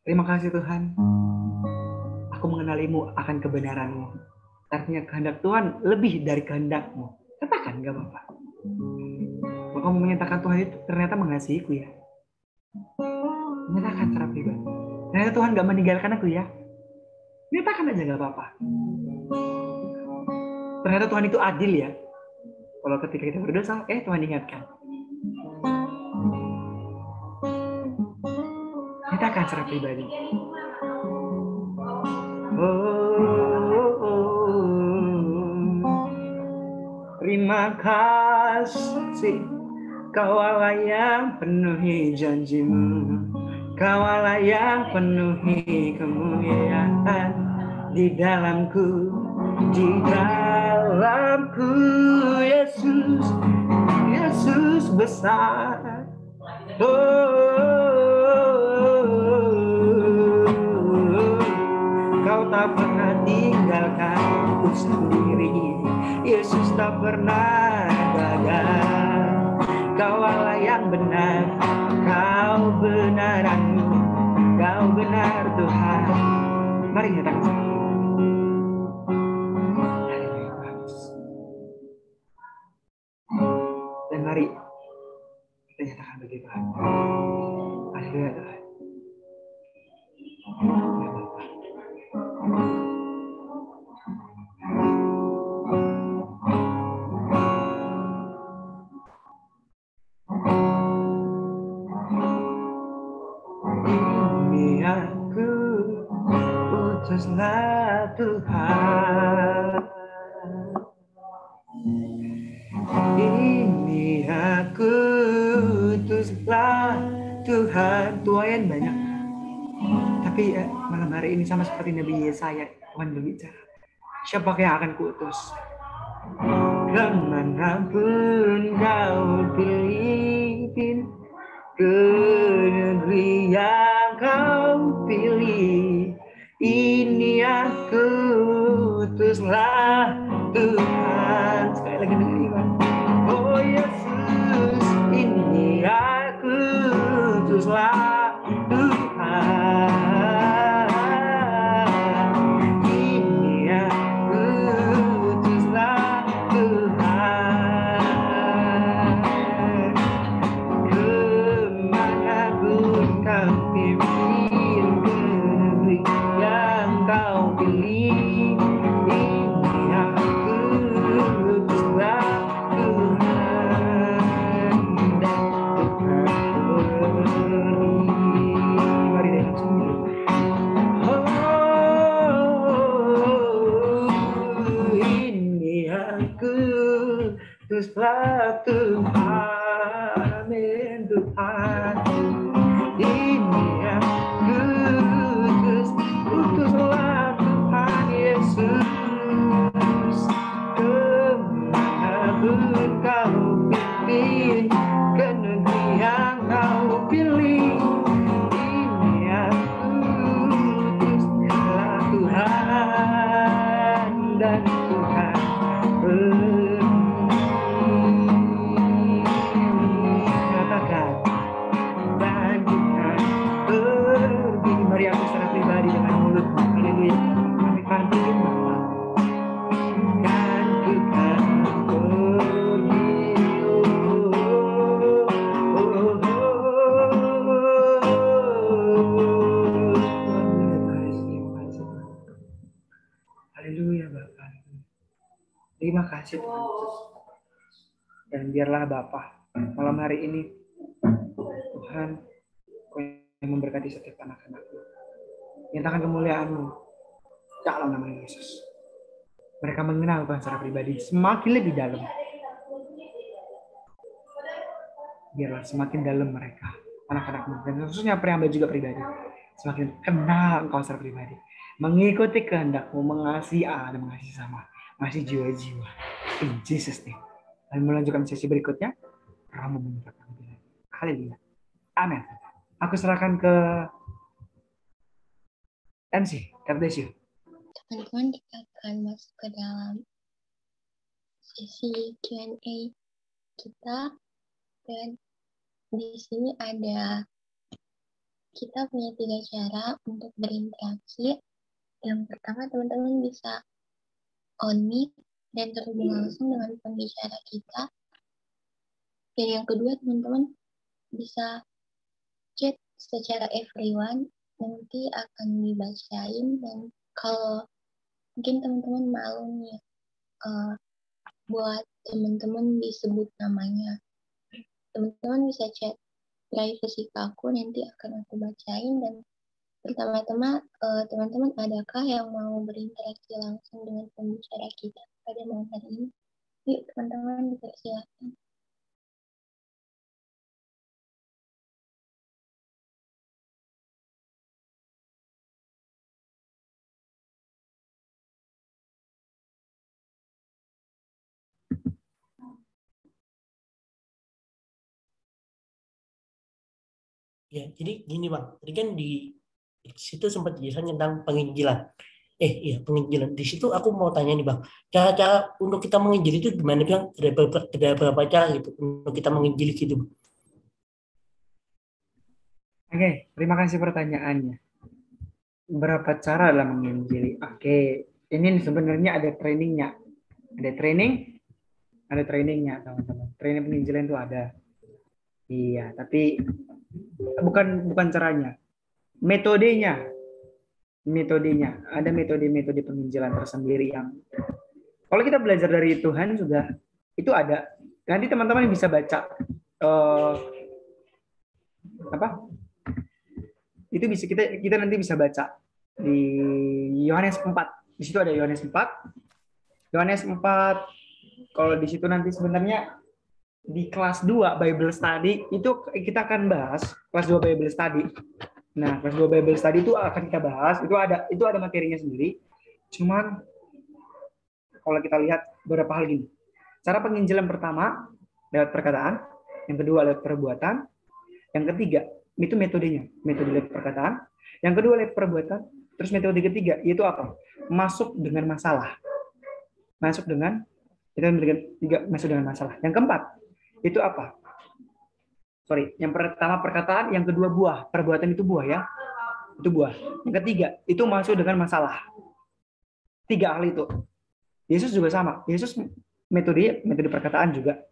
terima kasih Tuhan, aku mengenalimu akan kebenaranmu. Artinya kehendak Tuhan lebih dari kehendakmu. Katakan, gak apa-apa. Kalau kamu menyatakan Tuhan itu ternyata mengasihiku ya. Menyatakan secara pribadi. Ternyata Tuhan gak meninggalkan aku ya. Nyatakan aja gak apa-apa. Ternyata Tuhan itu adil ya. Kalau ketika kita berdosa, Tuhan ingatkan. Nyatakan secara pribadi. Terima kasih, Kau Allah yang penuhi janjimu, Kau Allah yang penuhi kemuliaan di dalamku, Yesus, Yesus besar. Kau tak pernah tinggalkan aku sendiri, Yesus tak pernah gagal. Kau Allah yang benar, Kau benaranmu, Kau benar Tuhan. Mari nyatakan. Dan mari kita nyatakan bagi Tuhan. Haleluya Tuhan. Utuslah Tuhan, ini aku utuslah Tuhan. Tuayan banyak, tapi malam hari ini sama seperti Nabi Yesaya, Tuhan berbicara, siapa yang akan kuutus? Kemanapun kau pilih, ke negeri yang kau pilih, ini aku utuslah Tuhan. Sekali lagi dengan iman. Oh Yesus, ini aku utuslah Tuhan. Ini aku utuslah Tuhan. Kemanapun kau pimpin, ke negeri yang kau pilih, ini aku utuslah Tuhan. Dan Tuhan beri. Mari dengan sungguh. Oh, ini aku utuslah Tuhan. Amin Tuhan. Ini aku utuslah Tuhan Yesus. Kemanapun kau pimpin, ke negeri yang kau pilih, ini aku utuslah Tuhan. Dan Tuhan beri. Katakan, dan Tuhan pergi. Mari aku secara pribadi dengan mulut. Haleluya. Kami panggil Bapa. Dan Tuhan pergi. Haleluya Bapa. Terima kasih Tuhan Yesus. Dan biarlah Bapa, malam hari ini Tuhan, Kau yang memberkati setiap anak-anak-Mu. Nyatakan kemuliaan-Mu dalam nama Yesus. Mereka mengenal Tuhan secara pribadi semakin lebih dalam. Biarlah semakin dalam mereka, anak-anak-Mu, dan khususnya Priamba juga pribadi, semakin kenal Engkau secara pribadi, mengikuti kehendak-Mu, mengasihi Allah dan mengasihi sama. Masih jiwa-jiwa. In Jesus name. Dan melanjutkan sesi berikutnya. Kamu menyatakan haleluya. Amin. Aku serahkan ke MC. God bless you. Teman-teman, kita akan masuk ke dalam sesi Q&A kita. Dan di sini kita punya 3 cara untuk berinteraksi. Yang pertama, teman-teman bisa on mic dan terhubung langsung dengan pembicara kita. Dan yang kedua, teman-teman bisa chat secara everyone, nanti akan dibacain. Dan kalau mungkin teman-teman malu nih buat teman-teman disebut namanya, teman-teman bisa chat privacy ke aku, nanti akan aku bacain. Dan pertama-tama, teman-teman adakah yang mau berinteraksi langsung dengan pembicara kita pada malam hari ini? Yuk teman-teman, dipersilakan. Ya, jadi gini Bang, tadi kan di situ sempat dijelaskan tentang penginjilan. Iya, penginjilan. Di situ aku mau tanya nih Bang, cara-cara untuk kita menginjil itu gimana Bang? Ada beberapa cara gitu untuk kita menginjil gitu Bang. Oke, terima kasih pertanyaannya. Berapa cara dalam menginjili? Oke, ini sebenarnya ada trainingnya. Ada trainingnya teman-teman. Training penginjilan itu ada. Iya, tapi bukan caranya. Metodenya. Ada metode-metode penginjilan tersendiri yang kalau kita belajar dari Tuhan juga itu ada. Nanti teman-teman bisa baca itu bisa kita nanti bisa baca di Yohanes 4. Di situ ada Yohanes 4. Kalau di situ nanti sebenarnya di kelas 2 Bible Study itu kita akan bahas kelas 2 Bible Study. Nah, kelas 2 Bible Study itu akan kita bahas, itu ada materinya sendiri. Cuman kalau kita lihat beberapa hal gini. Cara penginjilan pertama lewat perkataan, yang kedua lewat perbuatan, yang ketiga itu metodenya, metode lewat perkataan, yang kedua lewat perbuatan, terus metode ketiga yaitu apa? Masuk dengan masalah. Masuk dengan masalah. Yang keempat itu apa? Yang pertama perkataan, yang kedua buah. Perbuatan itu buah ya. Itu buah. Yang ketiga, itu masuk dengan masalah. 3 hal itu. Yesus juga sama. Yesus metode perkataan juga.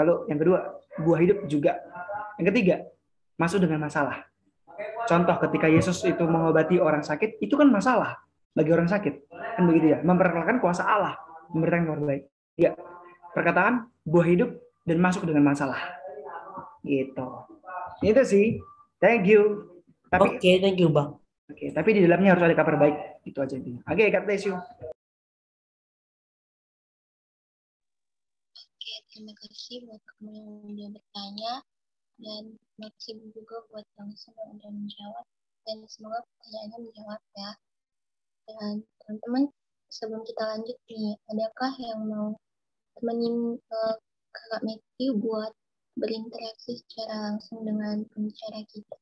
Lalu yang kedua, buah hidup juga. Yang ketiga, masuk dengan masalah. Contoh ketika Yesus itu mengobati orang sakit, itu kan masalah bagi orang sakit. Kan begitu ya. Memperkenalkan kuasa Allah. Memberikan kabar baik. Ya. Perkataan, buah hidup, dan masuk dengan masalah. Gitu. Itu sih. Thank you. Oke, thank you Bang. Oke, tapi di dalamnya harus ada kabar baik. Itu aja intinya. Oke, God bless you. Oke, terima kasih buat kamu yang udah bertanya. Dan terima kasih juga buat kamu yang udah menjawab. Dan semoga pertanyaannya menjawab ya. Dan teman-teman, sebelum kita lanjut nih, adakah yang mau temenin Kakak Matthew buat berinteraksi secara langsung dengan pembicara kita?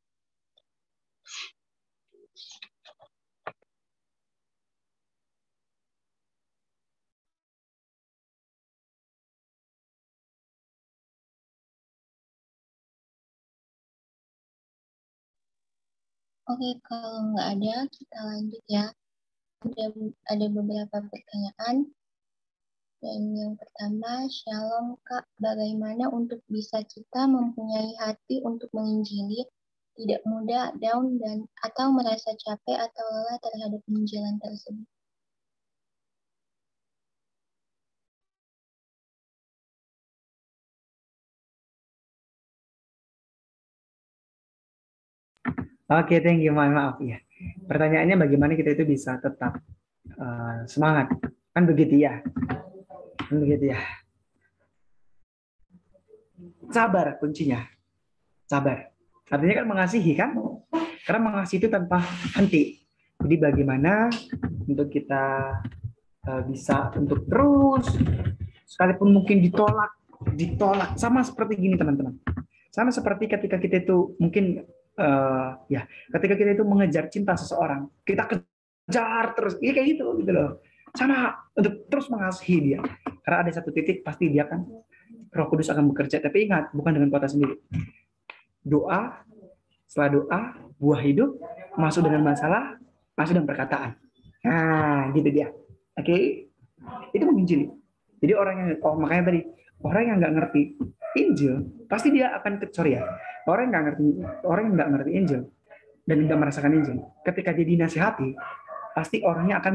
Oke, kalau nggak ada, kita lanjut ya. Ada beberapa pertanyaan. Dan yang pertama, Shalom Kak, bagaimana untuk bisa kita mempunyai hati untuk menginjili, tidak mudah down dan atau merasa capek atau lelah terhadap penginjilan tersebut? Oke, thank you. Maaf ya. Pertanyaannya bagaimana kita itu bisa tetap semangat? Kan begitu ya. Sabar kuncinya. Sabar. Artinya kan mengasihi kan? Karena mengasihi itu tanpa henti. Jadi bagaimana untuk kita bisa untuk terus, sekalipun mungkin ditolak, sama seperti gini teman-teman. Sama seperti ketika kita itu mungkin ketika kita itu mengejar cinta seseorang, kita kejar terus, kayak gitu loh. Sama untuk terus mengasihi dia. Karena ada satu titik pasti dia kan Roh Kudus akan bekerja, tapi ingat bukan dengan kuota sendiri. Doa, setelah doa, buah hidup, masuk dengan masalah, masuk dengan perkataan. Nah, gitu dia. Oke, itu menginjili. Jadi makanya tadi orang yang nggak ngerti Injil pasti dia akan orang yang nggak ngerti Injil dan nggak merasakan Injil, ketika dia dinasihati pasti orangnya akan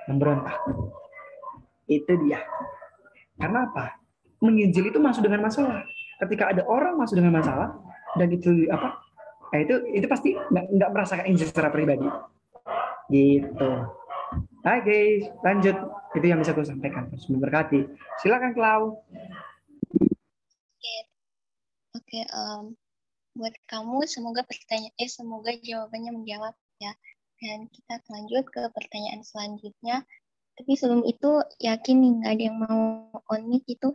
memberontak. Itu dia. Karena apa? Menginjil itu masuk dengan masalah. Ketika ada orang masuk dengan masalah dan itu itu pasti nggak merasakan Injil secara pribadi. Gitu. Hai guys, lanjut. Itu yang bisa aku sampaikan. Terus memberkati. Silakan Klau. Oke, buat kamu semoga jawabannya menjawab ya. Dan kita lanjut ke pertanyaan selanjutnya. Tapi sebelum itu yakin nih nggak ada yang mau on mic itu?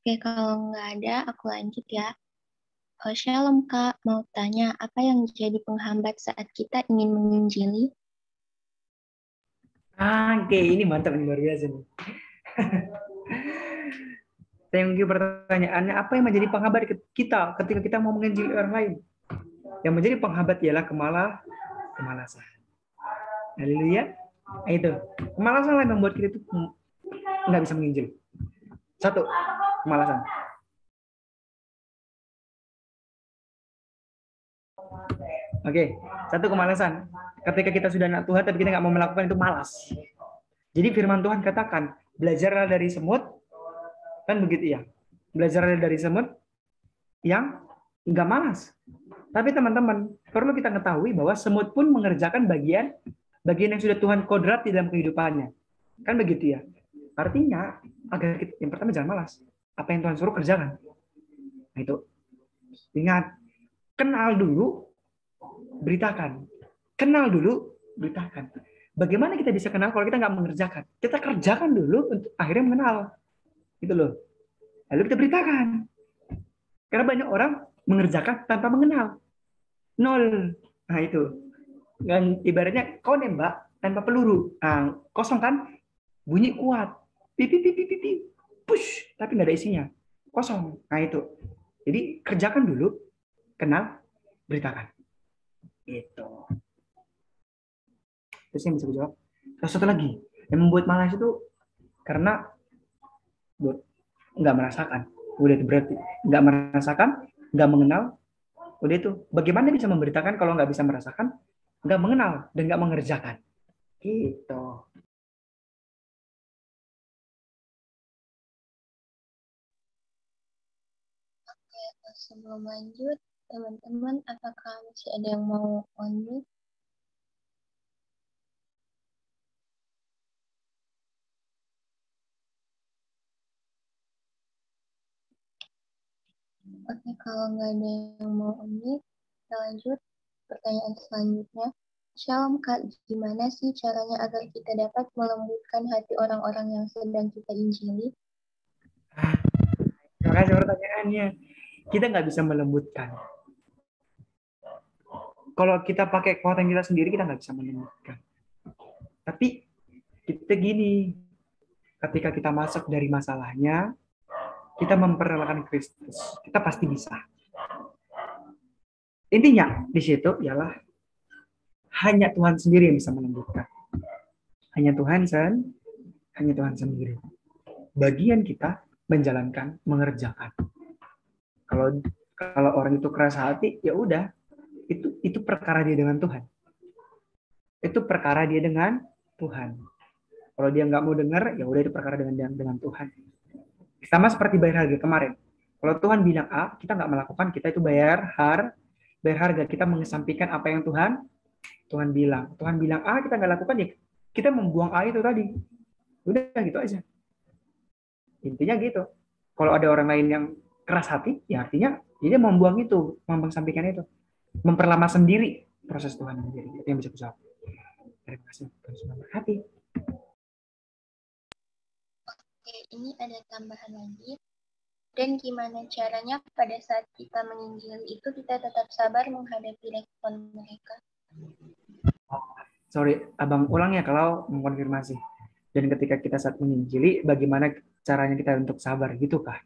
Oke, kalau nggak ada aku lanjut ya. Shalom Kak, mau tanya apa yang jadi penghambat saat kita ingin menginjili? Oke, ini mantap, ini luar biasa nih. Thank you pertanyaannya. Apa yang menjadi penghambat kita ketika kita mau menginjili orang lain? Yang menjadi penghambat ialah kemalasan. Haleluya. Itu. Kemalasan yang membuat kita itu nggak bisa menginjil. Satu, kemalasan. Oke, satu kemalasan. Ketika kita sudah anak Tuhan, tapi kita nggak mau melakukan, itu malas. Jadi firman Tuhan katakan, belajarlah dari semut, kan begitu ya. Belajarlah dari semut yang nggak malas. Tapi teman-teman, perlu kita ketahui bahwa semut pun mengerjakan bagian yang sudah Tuhan kodrat di dalam kehidupannya. Kan begitu ya. Artinya, agar kita, yang pertama jangan malas. Apa yang Tuhan suruh kerjakan. Nah itu. Ingat, kenal dulu, beritakan. Kenal dulu, beritakan. Bagaimana kita bisa kenal kalau kita nggak mengerjakan? Kita kerjakan dulu untuk akhirnya mengenal. Gitu loh. Lalu kita beritakan. Karena banyak orang mengerjakan tanpa mengenal. Nol. Nah itu. Dan ibaratnya kau nembak tanpa peluru. Nah, kosong kan? Bunyi kuat. Pipi, pipi, pipi, push. Tapi nggak ada isinya. Kosong. Nah itu. Jadi kerjakan dulu, kenal, beritakan. Itu. Terus yang bisa gue jawab. Terus satu lagi, yang membuat malas itu karena nggak merasakan. Udah itu berarti nggak merasakan, nggak mengenal. Udah itu. Bagaimana bisa memberitakan kalau nggak bisa merasakan, nggak mengenal dan nggak mengerjakan. Gitu. Oke, sebelum lanjut, teman-teman, apakah masih ada yang mau on mic? Oke, kalau nggak ada yang mau on mic, kita lanjut pertanyaan selanjutnya. Shalom Kak, gimana sih caranya agar kita dapat melembutkan hati orang-orang yang sedang kita injili? Terima kasih pertanyaannya. Kita nggak bisa melembutkan. Kalau kita pakai kekuatan kita sendiri, kita nggak bisa melembutkan. Tapi kita gini, ketika kita masuk dari masalahnya, kita memperkenalkan Kristus, kita pasti bisa. Intinya di situ ialah hanya Tuhan sendiri yang bisa melembutkan. Hanya Tuhan sendiri. Bagian kita menjalankan, mengerjakan. Kalau orang itu keras hati, ya udah, itu perkara dia dengan Tuhan. Itu perkara dia dengan Tuhan. Kalau dia nggak mau dengar, ya udah itu perkara dengan Tuhan. Sama seperti bayar harga kemarin. Kalau Tuhan bilang A, kita nggak melakukan, kita itu bayar harga. Kita mengesampingkan apa yang Tuhan bilang. Tuhan bilang A, kita nggak lakukan, ya kita membuang A itu tadi. Udah gitu aja. Intinya gitu. Kalau ada orang lain yang keras hati, ya artinya dia membuang itu, mengesampingkan itu. memperlama sendiri proses Tuhan menjadi. Itu yang bisa aku jawab. Terima kasih. Tuhan sudah berhati. Oke, ini ada tambahan lagi. Dan gimana caranya pada saat kita menginjili itu kita tetap sabar menghadapi respon mereka? Sorry, Abang ulang ya kalau mengkonfirmasi. Dan ketika kita saat menginjili, bagaimana caranya kita untuk sabar, gitu kah?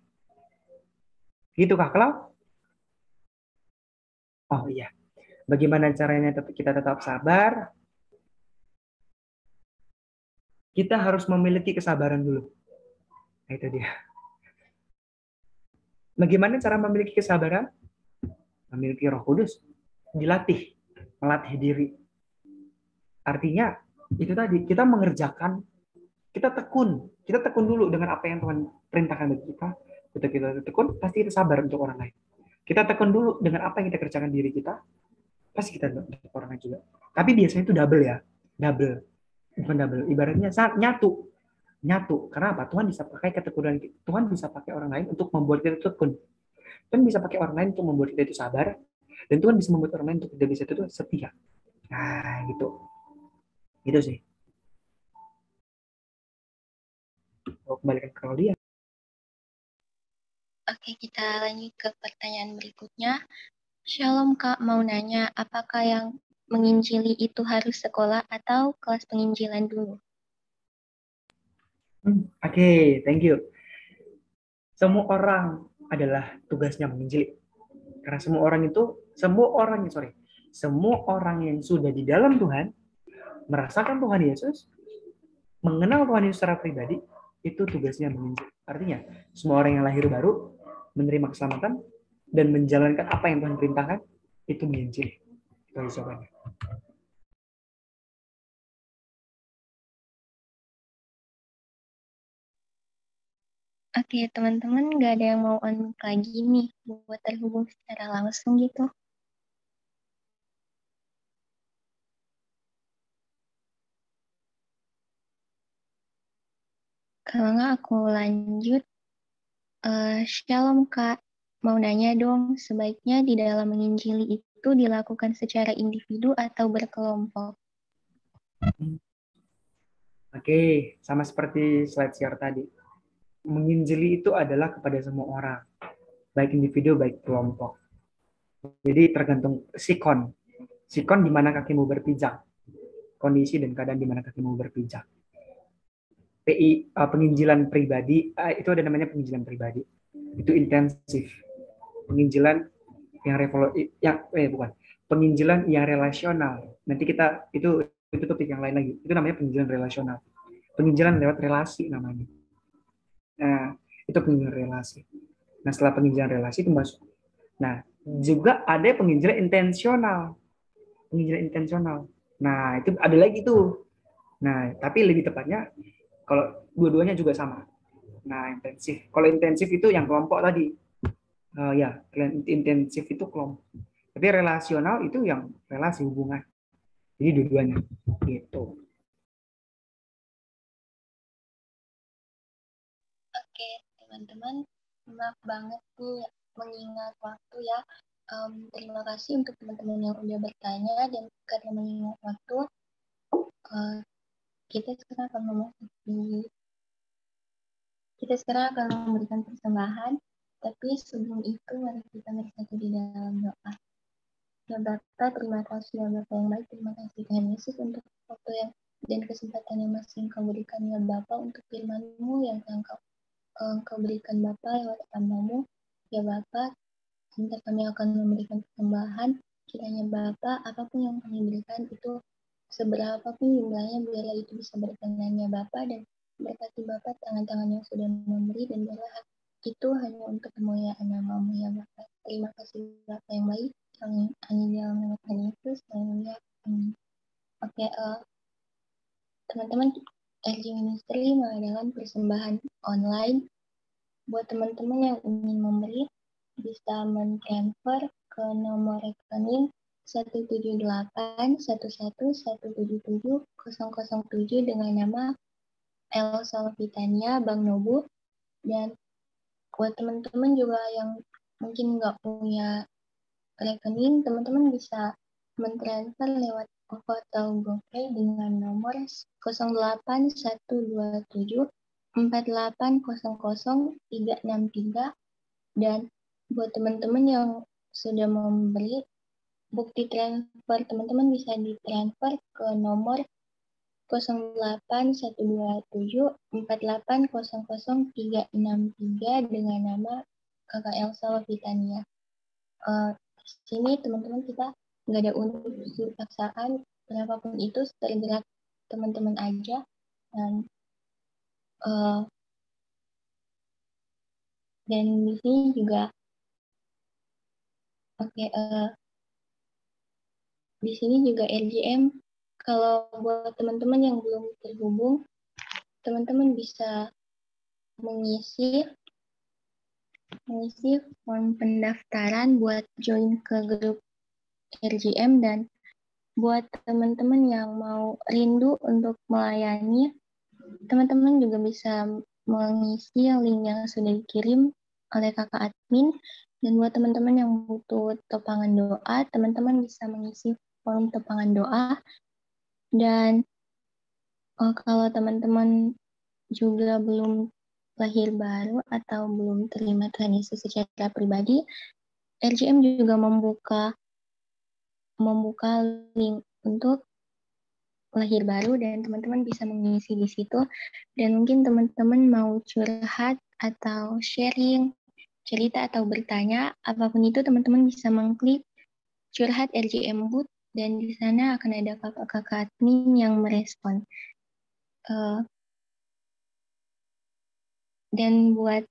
Gitu kah, kalau? Oh iya. Bagaimana caranya kita tetap sabar? Kita harus memiliki kesabaran dulu. Nah, itu dia. Bagaimana cara memiliki kesabaran? Memiliki Roh Kudus. Dilatih, melatih diri. Artinya, itu tadi, kita mengerjakan, kita tekun dulu dengan apa yang Tuhan perintahkan bagi kita. Ketika kita tekun, pasti kita sabar untuk orang lain. Kita tekun dulu dengan apa yang kita kerjakan diri kita, pasti kita untuk orang lain juga. Tapi biasanya itu double ya, bukan double. Ibaratnya nyatu. Karena apa? Tuhan bisa pakai ketekunan, Tuhan bisa pakai orang lain untuk membuat kita tekun. Tuhan bisa pakai orang lain untuk membuat kita itu sabar, dan Tuhan bisa membuat orang lain untuk kita bisa itu setia. Nah, gitu. Itu sih. Mau kembalikan ke Claudia. Oke, kita lanjut ke pertanyaan berikutnya. Shalom Kak, mau nanya, apakah yang menginjili itu harus sekolah atau kelas penginjilan dulu? Oke, thank you. Semua orang adalah tugasnya menginjili. Karena semua orang yang sudah di dalam Tuhan, merasakan Tuhan Yesus, mengenal Tuhan Yesus secara pribadi, itu tugasnya menginjili. Artinya, semua orang yang lahir baru, menerima keselamatan, dan menjalankan apa yang Tuhan perintahkan, itu menginjili. Itu jawabannya. Oke, teman-teman, nggak ada yang mau on lagi nih buat terhubung secara langsung gitu. Kalau nggak aku lanjut. Shalom Kak, mau nanya dong, sebaiknya di dalam menginjili itu dilakukan secara individu atau berkelompok? Oke, sama seperti slide share tadi. Menginjili itu adalah kepada semua orang, baik individu, baik kelompok. Jadi tergantung sikon di mana kakimu berpijak, kondisi dan keadaan di mana kakimu berpijak. Penginjilan pribadi, itu ada namanya penginjilan pribadi. Itu intensif. Penginjilan penginjilan yang relasional. Nanti kita itu topik yang lain lagi. Itu namanya penginjilan relasional. Penginjilan lewat relasi namanya. Nah, itu penginjilan relasi. Nah, setelah penginjilan relasi itu masuk. Nah, juga ada penginjilan intensional. Penginjilan intensional. Nah, itu ada lagi tuh. Nah, tapi lebih tepatnya kalau dua-duanya juga sama. Nah, intensif. Kalau intensif itu yang kelompok tadi. Ya, intensif itu kelompok. Tapi relasional itu yang relasi hubungan. Jadi dua-duanya gitu. Oke, teman-teman, maaf banget nih mengingat waktu ya. Terima kasih untuk teman-teman yang udah bertanya, dan karena mengingat waktu, kita sekarang akan memberikan persembahan. Tapi sebelum itu, mari kita bersatu di dalam doa. Ya Bapa, terima kasih ya Bapa yang baik, terima kasih Tuhan Yesus untuk waktu yang dan kesempatan yang masih Engkau berikan ya Bapa, untuk firman-Mu yang Engkau berikan Bapa lewat hamba-Mu. Ya Bapa, sebentar kami akan memberikan persembahan. Kiranya Bapa, apapun yang kami berikan itu seberapapun jumlahnya, biarlah itu bisa berkenannya Bapa, dan berkati Bapa tangan-tangan yang sudah memberi, dan biarlah itu hanya untuk kemuliaan nama-Mu ya Bapa. Terima kasih Bapa yang baik. Amin dalam nama Tuhan Yesus. Haleluya. Oke, teman-teman, RJ Ministry mengadakan persembahan online. Buat teman-teman yang ingin memberi, bisa men-transfer ke nomor rekening 17811177007 dengan nama El Salvitania Bang Nobu. Dan buat teman-teman juga yang mungkin nggak punya rekening, teman-teman bisa mentransfer lewat OVO atau GoPay dengan nomor 08127 4800363. Dan buat teman-teman yang sudah membeli, bukti transfer teman-teman bisa ditransfer ke nomor 08127 4800363 dengan nama Kakak Elsa Wafitania. Di sini teman-teman kita nggak ada unsur paksaan, berapapun itu tergerak teman-teman aja. Dan di sini juga di sini juga RJM, kalau buat teman-teman yang belum terhubung, teman-teman bisa mengisi form pendaftaran buat join ke grup RJM. Dan buat teman-teman yang mau rindu untuk melayani, teman-teman juga bisa mengisi link yang sudah dikirim oleh kakak admin. Dan buat teman-teman yang butuh topangan doa, teman-teman bisa mengisi form topangan doa. Dan kalau teman-teman juga belum lahir baru atau belum terima Tuhan Yesus secara pribadi, RJM juga membuka link untuk lahir baru, dan teman-teman bisa mengisi di situ. Dan mungkin teman-teman mau curhat atau sharing, cerita atau bertanya, apapun itu teman-teman bisa mengklik curhat RJM Booth, dan di sana akan ada kakak-kakak admin yang merespon. Dan buat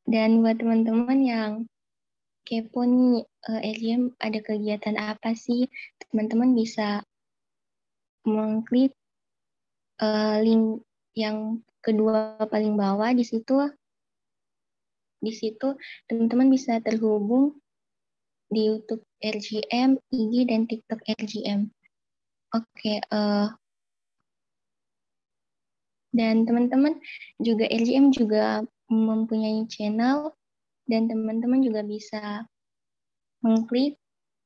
teman-teman yang kepo nih, RJM ada kegiatan apa sih, teman-teman bisa mengklik link yang kedua paling bawah. Di situ teman-teman bisa terhubung di YouTube RJM, IG, dan TikTok RJM. Dan teman-teman juga RJM juga mempunyai channel, dan teman-teman juga bisa mengklik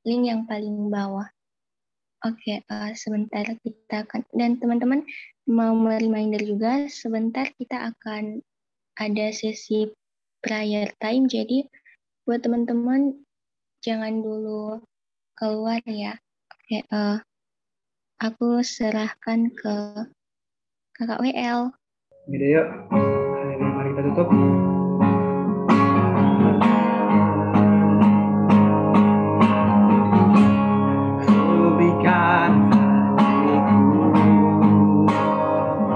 link yang paling bawah. Sebentar kita akan, dan teman-teman mau reminder juga, sebentar kita akan ada sesi prayer time. Jadi buat teman-teman jangan dulu keluar ya. Aku serahkan ke Kakak WL. Yaudah yuk, mari kita tutup. Berikan hatiku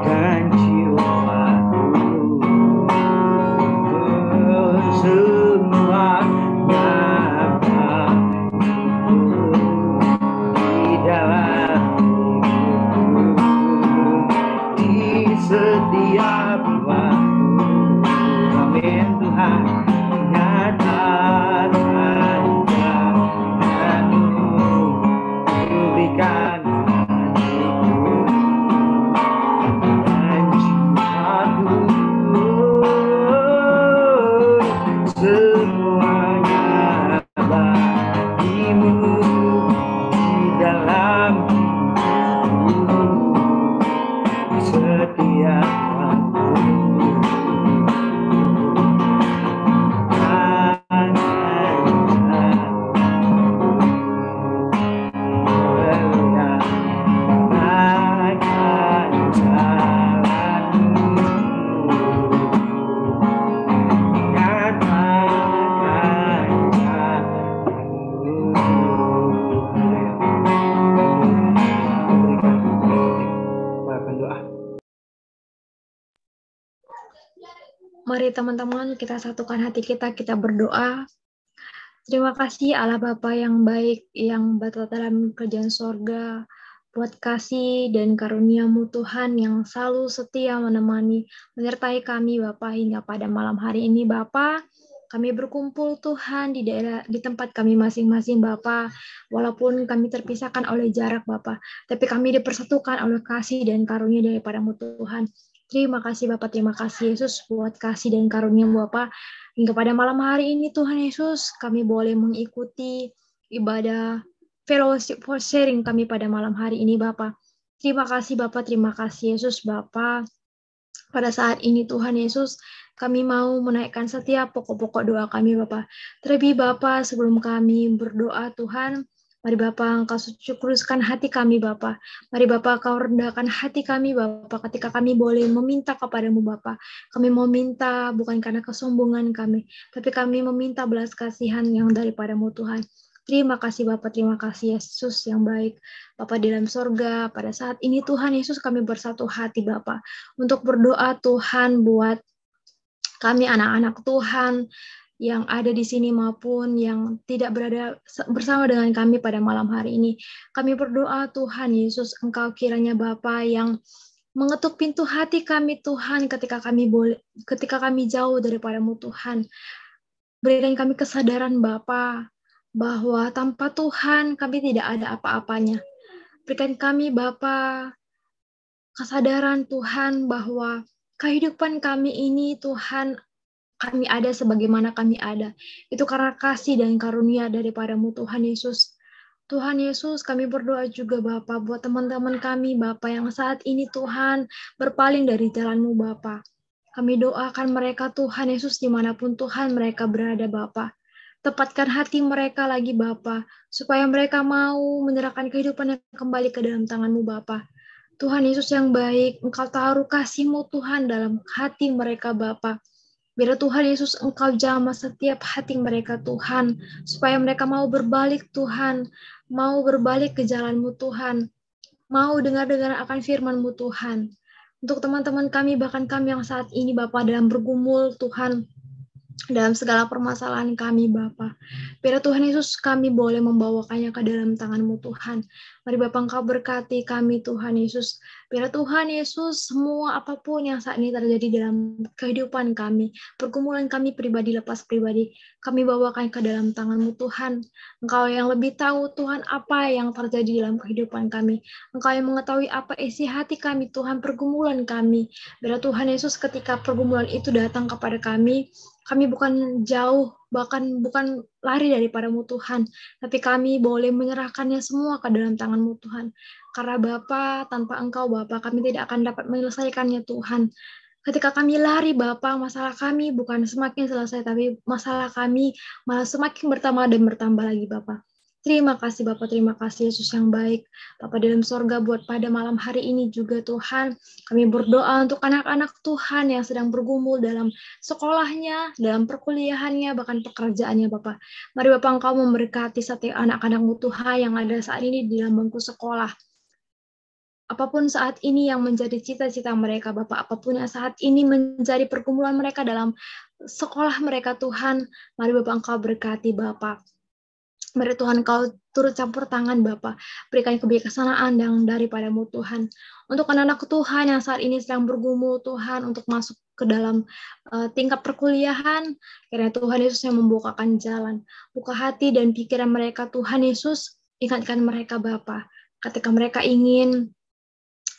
dan jiwaku, semuanya di dalam hidupku, di setiap waktu. Amin Tuhan, nyatakan berikan hatiku dan jiwaku, semuanya bagimu di dalam hidupku, setiap waktu. Mari teman-teman kita satukan hati kita berdoa. Terima kasih Allah Bapa yang baik, yang berada dalam kerajaan sorga, buat kasih dan karunia-Mu Tuhan yang selalu setia menemani, menyertai kami Bapa hingga pada malam hari ini Bapa. Kami berkumpul Tuhan di tempat kami masing-masing Bapa, walaupun kami terpisahkan oleh jarak Bapa, tapi kami dipersatukan oleh kasih dan karunia daripada-Mu Tuhan. Terima kasih Bapak, terima kasih Yesus buat kasih dan karunia Bapak Hingga pada malam hari ini Tuhan Yesus, kami boleh mengikuti ibadah fellowship for sharing kami pada malam hari ini Bapa. Terima kasih Bapa, terima kasih Yesus Bapa. Pada saat ini Tuhan Yesus, kami mau menaikkan setiap pokok-pokok doa kami Bapa. Terlebih Bapa, sebelum kami berdoa Tuhan, mari Bapa Engkau syukurkan hati kami Bapa. Mari Bapa Kau rendahkan hati kami Bapa ketika kami boleh meminta kepadamu Bapa. Kami mau minta bukan karena kesombongan kami, tapi kami meminta belas kasihan yang daripadamu Tuhan. Terima kasih Bapa, terima kasih Yesus yang baik. Bapa di dalam sorga, pada saat ini Tuhan Yesus kami bersatu hati Bapa untuk berdoa Tuhan buat kami anak-anak Tuhan yang ada di sini maupun yang tidak berada bersama dengan kami pada malam hari ini. Kami berdoa Tuhan Yesus, Engkau kiranya Bapa yang mengetuk pintu hati kami Tuhan ketika kami jauh daripadamu Tuhan. Berikan kami kesadaran Bapa bahwa tanpa Tuhan kami tidak ada apa-apanya. Berikan kami Bapa kesadaran Tuhan bahwa kehidupan kami ini Tuhan, kami ada sebagaimana kami ada. Itu karena kasih dan karunia daripadamu Tuhan Yesus. Tuhan Yesus, kami berdoa juga Bapa buat teman-teman kami Bapa yang saat ini Tuhan berpaling dari jalan-Mu Bapa. Kami doakan mereka Tuhan Yesus dimanapun Tuhan mereka berada Bapa. Tepatkan hati mereka lagi Bapa, supaya mereka mau menyerahkan kehidupannya kembali ke dalam tangan-Mu Bapa. Tuhan Yesus yang baik, Engkau taruh kasih-Mu Tuhan dalam hati mereka Bapa. Biar Tuhan Yesus Engkau jamah setiap hati mereka Tuhan, supaya mereka mau berbalik Tuhan, mau berbalik ke jalan-Mu Tuhan, mau dengar-dengar akan firman-Mu Tuhan. Untuk teman-teman kami, bahkan kami yang saat ini Bapa dalam bergumul Tuhan, dalam segala permasalahan kami Bapa. Biar Tuhan Yesus kami boleh membawakannya ke dalam tangan-Mu Tuhan. Mari Bapa Engkau berkati kami Tuhan Yesus. Biar Tuhan Yesus semua apapun yang saat ini terjadi dalam kehidupan kami, pergumulan kami pribadi lepas pribadi, kami bawakan ke dalam tangan-Mu Tuhan. Engkau yang lebih tahu Tuhan apa yang terjadi dalam kehidupan kami. Engkau yang mengetahui apa isi hati kami Tuhan, pergumulan kami. Biar Tuhan Yesus ketika pergumulan itu datang kepada kami bukan jauh, bahkan bukan lari daripadamu Tuhan, tapi kami boleh menyerahkannya semua ke dalam tangan-Mu Tuhan. Karena Bapa, tanpa Engkau Bapa, kami tidak akan dapat menyelesaikannya Tuhan. Ketika kami lari Bapa, masalah kami bukan semakin selesai, tapi masalah kami malah semakin bertambah dan bertambah lagi Bapa. Terima kasih Bapak, terima kasih Yesus yang baik. Bapak dalam sorga buat pada malam hari ini juga Tuhan. Kami berdoa untuk anak-anak Tuhan yang sedang bergumul dalam sekolahnya, dalam perkuliahannya, bahkan pekerjaannya Bapak. Mari Bapak Engkau memberkati setiap anak-anak-Mu Tuhan yang ada saat ini di dalam bangku sekolah. Apapun saat ini yang menjadi cita-cita mereka Bapak, apapun yang saat ini menjadi pergumulan mereka dalam sekolah mereka Tuhan, mari Bapak Engkau berkati Bapak. Mari Tuhan Kau turut campur tangan Bapa, berikan kebijaksanaan yang daripadamu Tuhan. Untuk anak-anak Tuhan yang saat ini sedang bergumul Tuhan untuk masuk ke dalam tingkat perkuliahan, kiranya Tuhan Yesus yang membukakan jalan. Buka hati dan pikiran mereka Tuhan Yesus, ingatkan mereka Bapa, ketika mereka ingin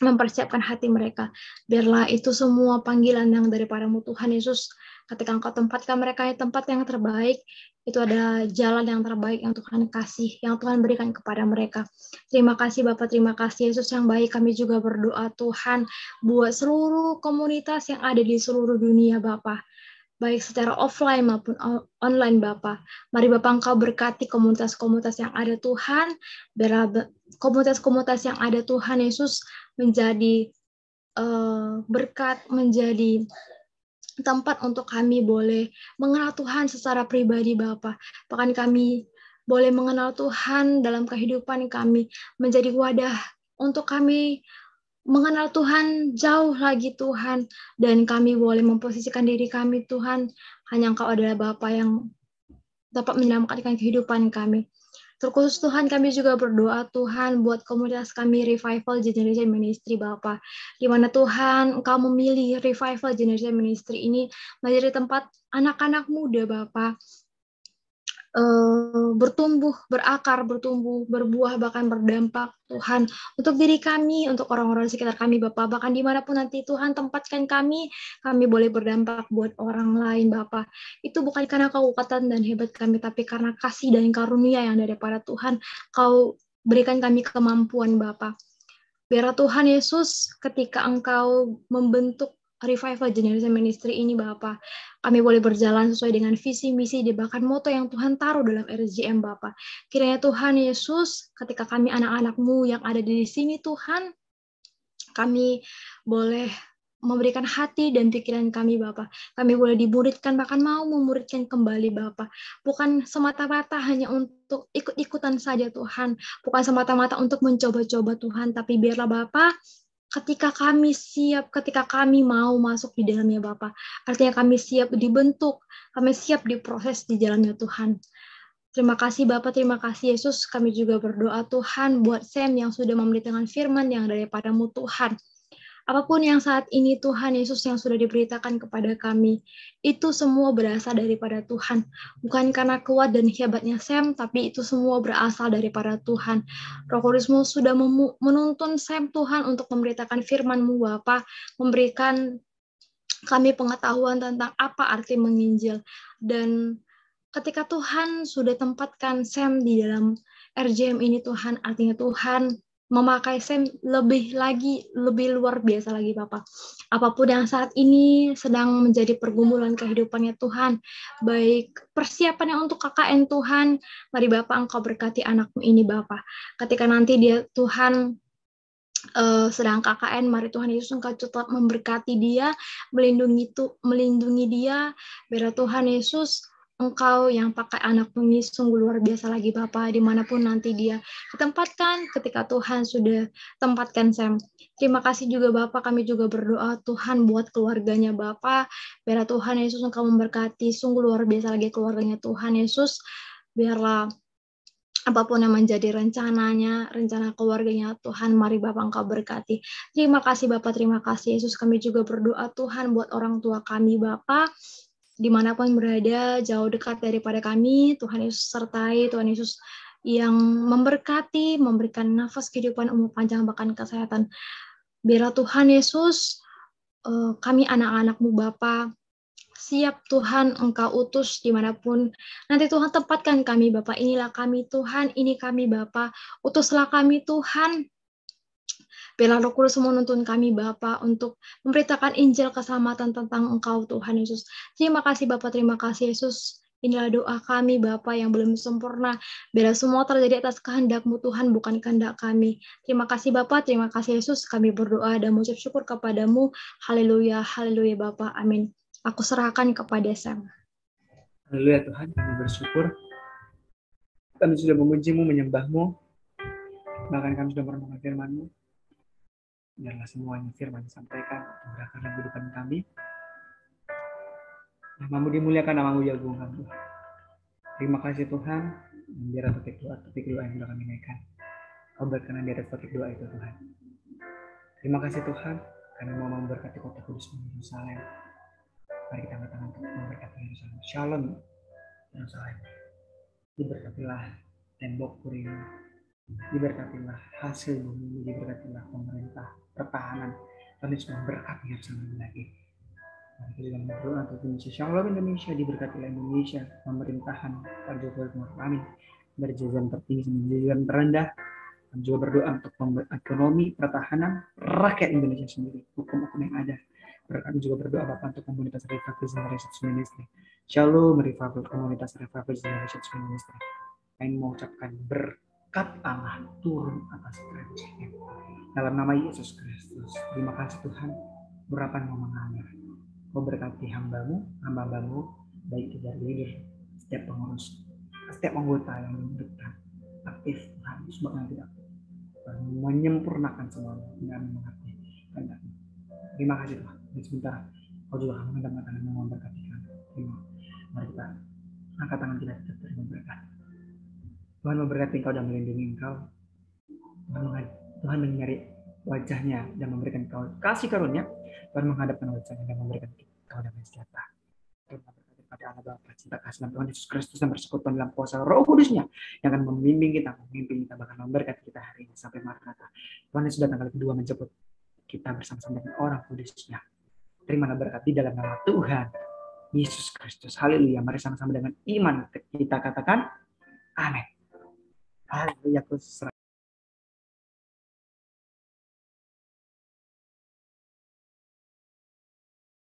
mempersiapkan hati mereka. Biarlah itu semua panggilan yang daripadamu Tuhan Yesus, ketika Engkau tempatkan mereka di tempat yang terbaik, itu adalah jalan yang terbaik yang Tuhan kasih, yang Tuhan berikan kepada mereka. Terima kasih Bapak, terima kasih Yesus yang baik. Kami juga berdoa Tuhan buat seluruh komunitas yang ada di seluruh dunia Bapak, baik secara offline maupun online Bapak. Mari Bapak Engkau berkati komunitas-komunitas yang ada Tuhan, biar komunitas-komunitas yang ada Tuhan Yesus menjadi berkat, menjadi tempat untuk kami boleh mengenal Tuhan secara pribadi Bapa. Bahkan kami boleh mengenal Tuhan dalam kehidupan kami, menjadi wadah untuk kami mengenal Tuhan jauh lagi Tuhan, dan kami boleh memposisikan diri kami Tuhan, hanya Engkau adalah Bapa yang dapat menyelamatkan kehidupan kami. Terkhusus Tuhan kami juga berdoa Tuhan buat komunitas kami Revival Generation Ministry Bapa, di mana Tuhan Engkau memilih Revival Generation Ministry ini menjadi tempat anak-anak muda Bapa bertumbuh, berakar, bertumbuh, berbuah, bahkan berdampak Tuhan untuk diri kami, untuk orang-orang di sekitar kami Bapak, bahkan dimanapun nanti Tuhan tempatkan kami boleh berdampak buat orang lain Bapak. Itu bukan karena kekuatan dan hebat kami, tapi karena kasih dan karunia yang daripada Tuhan, Kau berikan kami kemampuan Bapak. Biarlah Tuhan Yesus ketika Engkau membentuk Revival Generation Ministry ini Bapak, kami boleh berjalan sesuai dengan visi, misi, dan bahkan moto yang Tuhan taruh dalam RGM Bapak. Kiranya Tuhan Yesus, ketika kami anak-anak-Mu yang ada di sini Tuhan, kami boleh memberikan hati dan pikiran kami Bapak. Kami boleh dimuridkan, bahkan mau memuridkan kembali Bapak. Bukan semata-mata hanya untuk ikut-ikutan saja Tuhan. Bukan semata-mata untuk mencoba-coba Tuhan. Tapi biarlah Bapak, ketika kami siap, ketika kami mau masuk di dalamnya Bapak. Artinya kami siap dibentuk, kami siap diproses di jalannya Tuhan. Terima kasih Bapak, terima kasih Yesus. Kami juga berdoa Tuhan buat Sam yang sudah memberitakan firman yang daripada-Mu Tuhan. Apapun yang saat ini Tuhan Yesus yang sudah diberitakan kepada kami, itu semua berasal daripada Tuhan. Bukan karena kuat dan hebatnya Sam, tapi itu semua berasal daripada Tuhan. Roh Kudus-Mu sudah menuntun Sam Tuhan untuk memberitakan firman-Mu Bapa, memberikan kami pengetahuan tentang apa arti menginjil. Dan ketika Tuhan sudah tempatkan Sam di dalam RJM ini Tuhan, artinya Tuhan memakai Sam lebih luar biasa lagi Bapak. Apapun yang saat ini sedang menjadi pergumulan kehidupannya Tuhan, baik persiapannya untuk KKN Tuhan, mari Bapak Engkau berkati anakmu ini Bapak. Ketika nanti dia Tuhan sedang KKN, mari Tuhan Yesus Engkau tetap memberkati dia, melindungi dia, biar Tuhan Yesus Engkau yang pakai anakmu ini sungguh luar biasa lagi Bapak, dimanapun nanti dia ditempatkan ketika Tuhan sudah tempatkan Sam. Terima kasih juga Bapak, kami juga berdoa Tuhan buat keluarganya Bapak, biar Tuhan Yesus Engkau memberkati sungguh luar biasa lagi keluarganya Tuhan Yesus, biarlah apapun yang menjadi rencananya, rencana keluarganya Tuhan, mari Bapak Engkau berkati. Terima kasih Bapak, terima kasih Yesus, kami juga berdoa Tuhan buat orang tua kami Bapak, dimanapun berada, jauh dekat daripada kami, Tuhan Yesus sertai, Tuhan Yesus yang memberkati, memberikan nafas kehidupan, umur panjang, bahkan kesehatan. Biarlah Tuhan Yesus, kami anak-anak-Mu Bapa, siap Tuhan Engkau utus dimanapun. Nanti Tuhan tempatkan kami Bapa, inilah kami Tuhan, ini kami Bapa, utuslah kami Tuhan. Biarlah Roh Kudus menuntun kami Bapa untuk memberitakan Injil keselamatan tentang Engkau Tuhan Yesus. Terima kasih Bapa, terima kasih Yesus. Inilah doa kami Bapa yang belum sempurna. Biarlah semua terjadi atas kehendak-Mu Tuhan, bukan kehendak kami. Terima kasih Bapa, terima kasih Yesus. Kami berdoa dan mengucap syukur kepadamu. Haleluya, haleluya Bapa. Amin. Aku serahkan kepada Sam. Haleluya Tuhan, kami bersyukur. Kami sudah memuji-Mu, menyembah-Mu. Bahkan kami sudah merenungkan firman-Mu. Biarlah semuanya firman disampaikan untuk dalam kehidupan kami. Nama-Mu dimuliakan, nama-Mu diagungkan Tuhan. Terima kasih Tuhan. Biar topik doa yang sudah kami naikkan, Kau berkenan di atas topik doa itu Tuhan. Terima kasih Tuhan, karena mau memberkati kota kudus Yerusalem. Mari kita angkat tangan untuk memberkati Yerusalem. Shalom Yerusalem. Diberkatilah tembok Purimu. Diberkatilah hasil bumi, diberkatilah pemerintah, pertahanan, dan semua berkat Yerusalem lagi. Mari kita berdoa untuk Indonesia. Shalom Indonesia, diberkatilah Indonesia, pemerintahan Pak Jokowi Maruf Amin, dari jajaran tertinggi sampai jajaran terendah. Dan juga berdoa untuk ekonomi, pertahanan, rakyat Indonesia sendiri, hukum-hukum yang ada. Kami juga berdoa Bapak untuk komunitas Revival Generation Ministry. Shalom Revival, komunitas Revival Generation Ministry. Kami mengucapkan berkat Allah turun atas kerajaan. Dalam nama Yesus Kristus. Terima kasih Tuhan. Berapa mau mengalir. Kau berkati hamba-Mu, baik dari leader, setiap pengurus, setiap anggota yang diberikan aktif Tuhan, semua yang tidak aktif, menyempurnakan semuanya dengan mengerti. Terima kasih Tuhan. Dan sebentar, Kau juga akan mengangkat tangan yang memberkati kami. Mari kita angkat tangan kita terima berkat. Tuhan memberkati Engkau dan melindungi Engkau. Tuhan menyari wajahnya dan memberikan Engkau kasih karunia. Tuhan menghadapkan wajahnya dan memberikan Engkau damai sejahtera. Tuhan memberkati kepada Allah Bapa, cinta kasih Tuhan Yesus Kristus dan persekutuan dalam kuasa Roh Kudusnya yang akan memimpin kita, bahkan memberkati kita hari ini sampai Maranatha. Tuhan Yesus datang kali kedua menjemput kita bersama-sama dengan orang kudusnya. Terimalah berkat di dalam nama Tuhan Yesus Kristus. Haleluya. Mari sama-sama dengan iman kita katakan amin. Haleluya.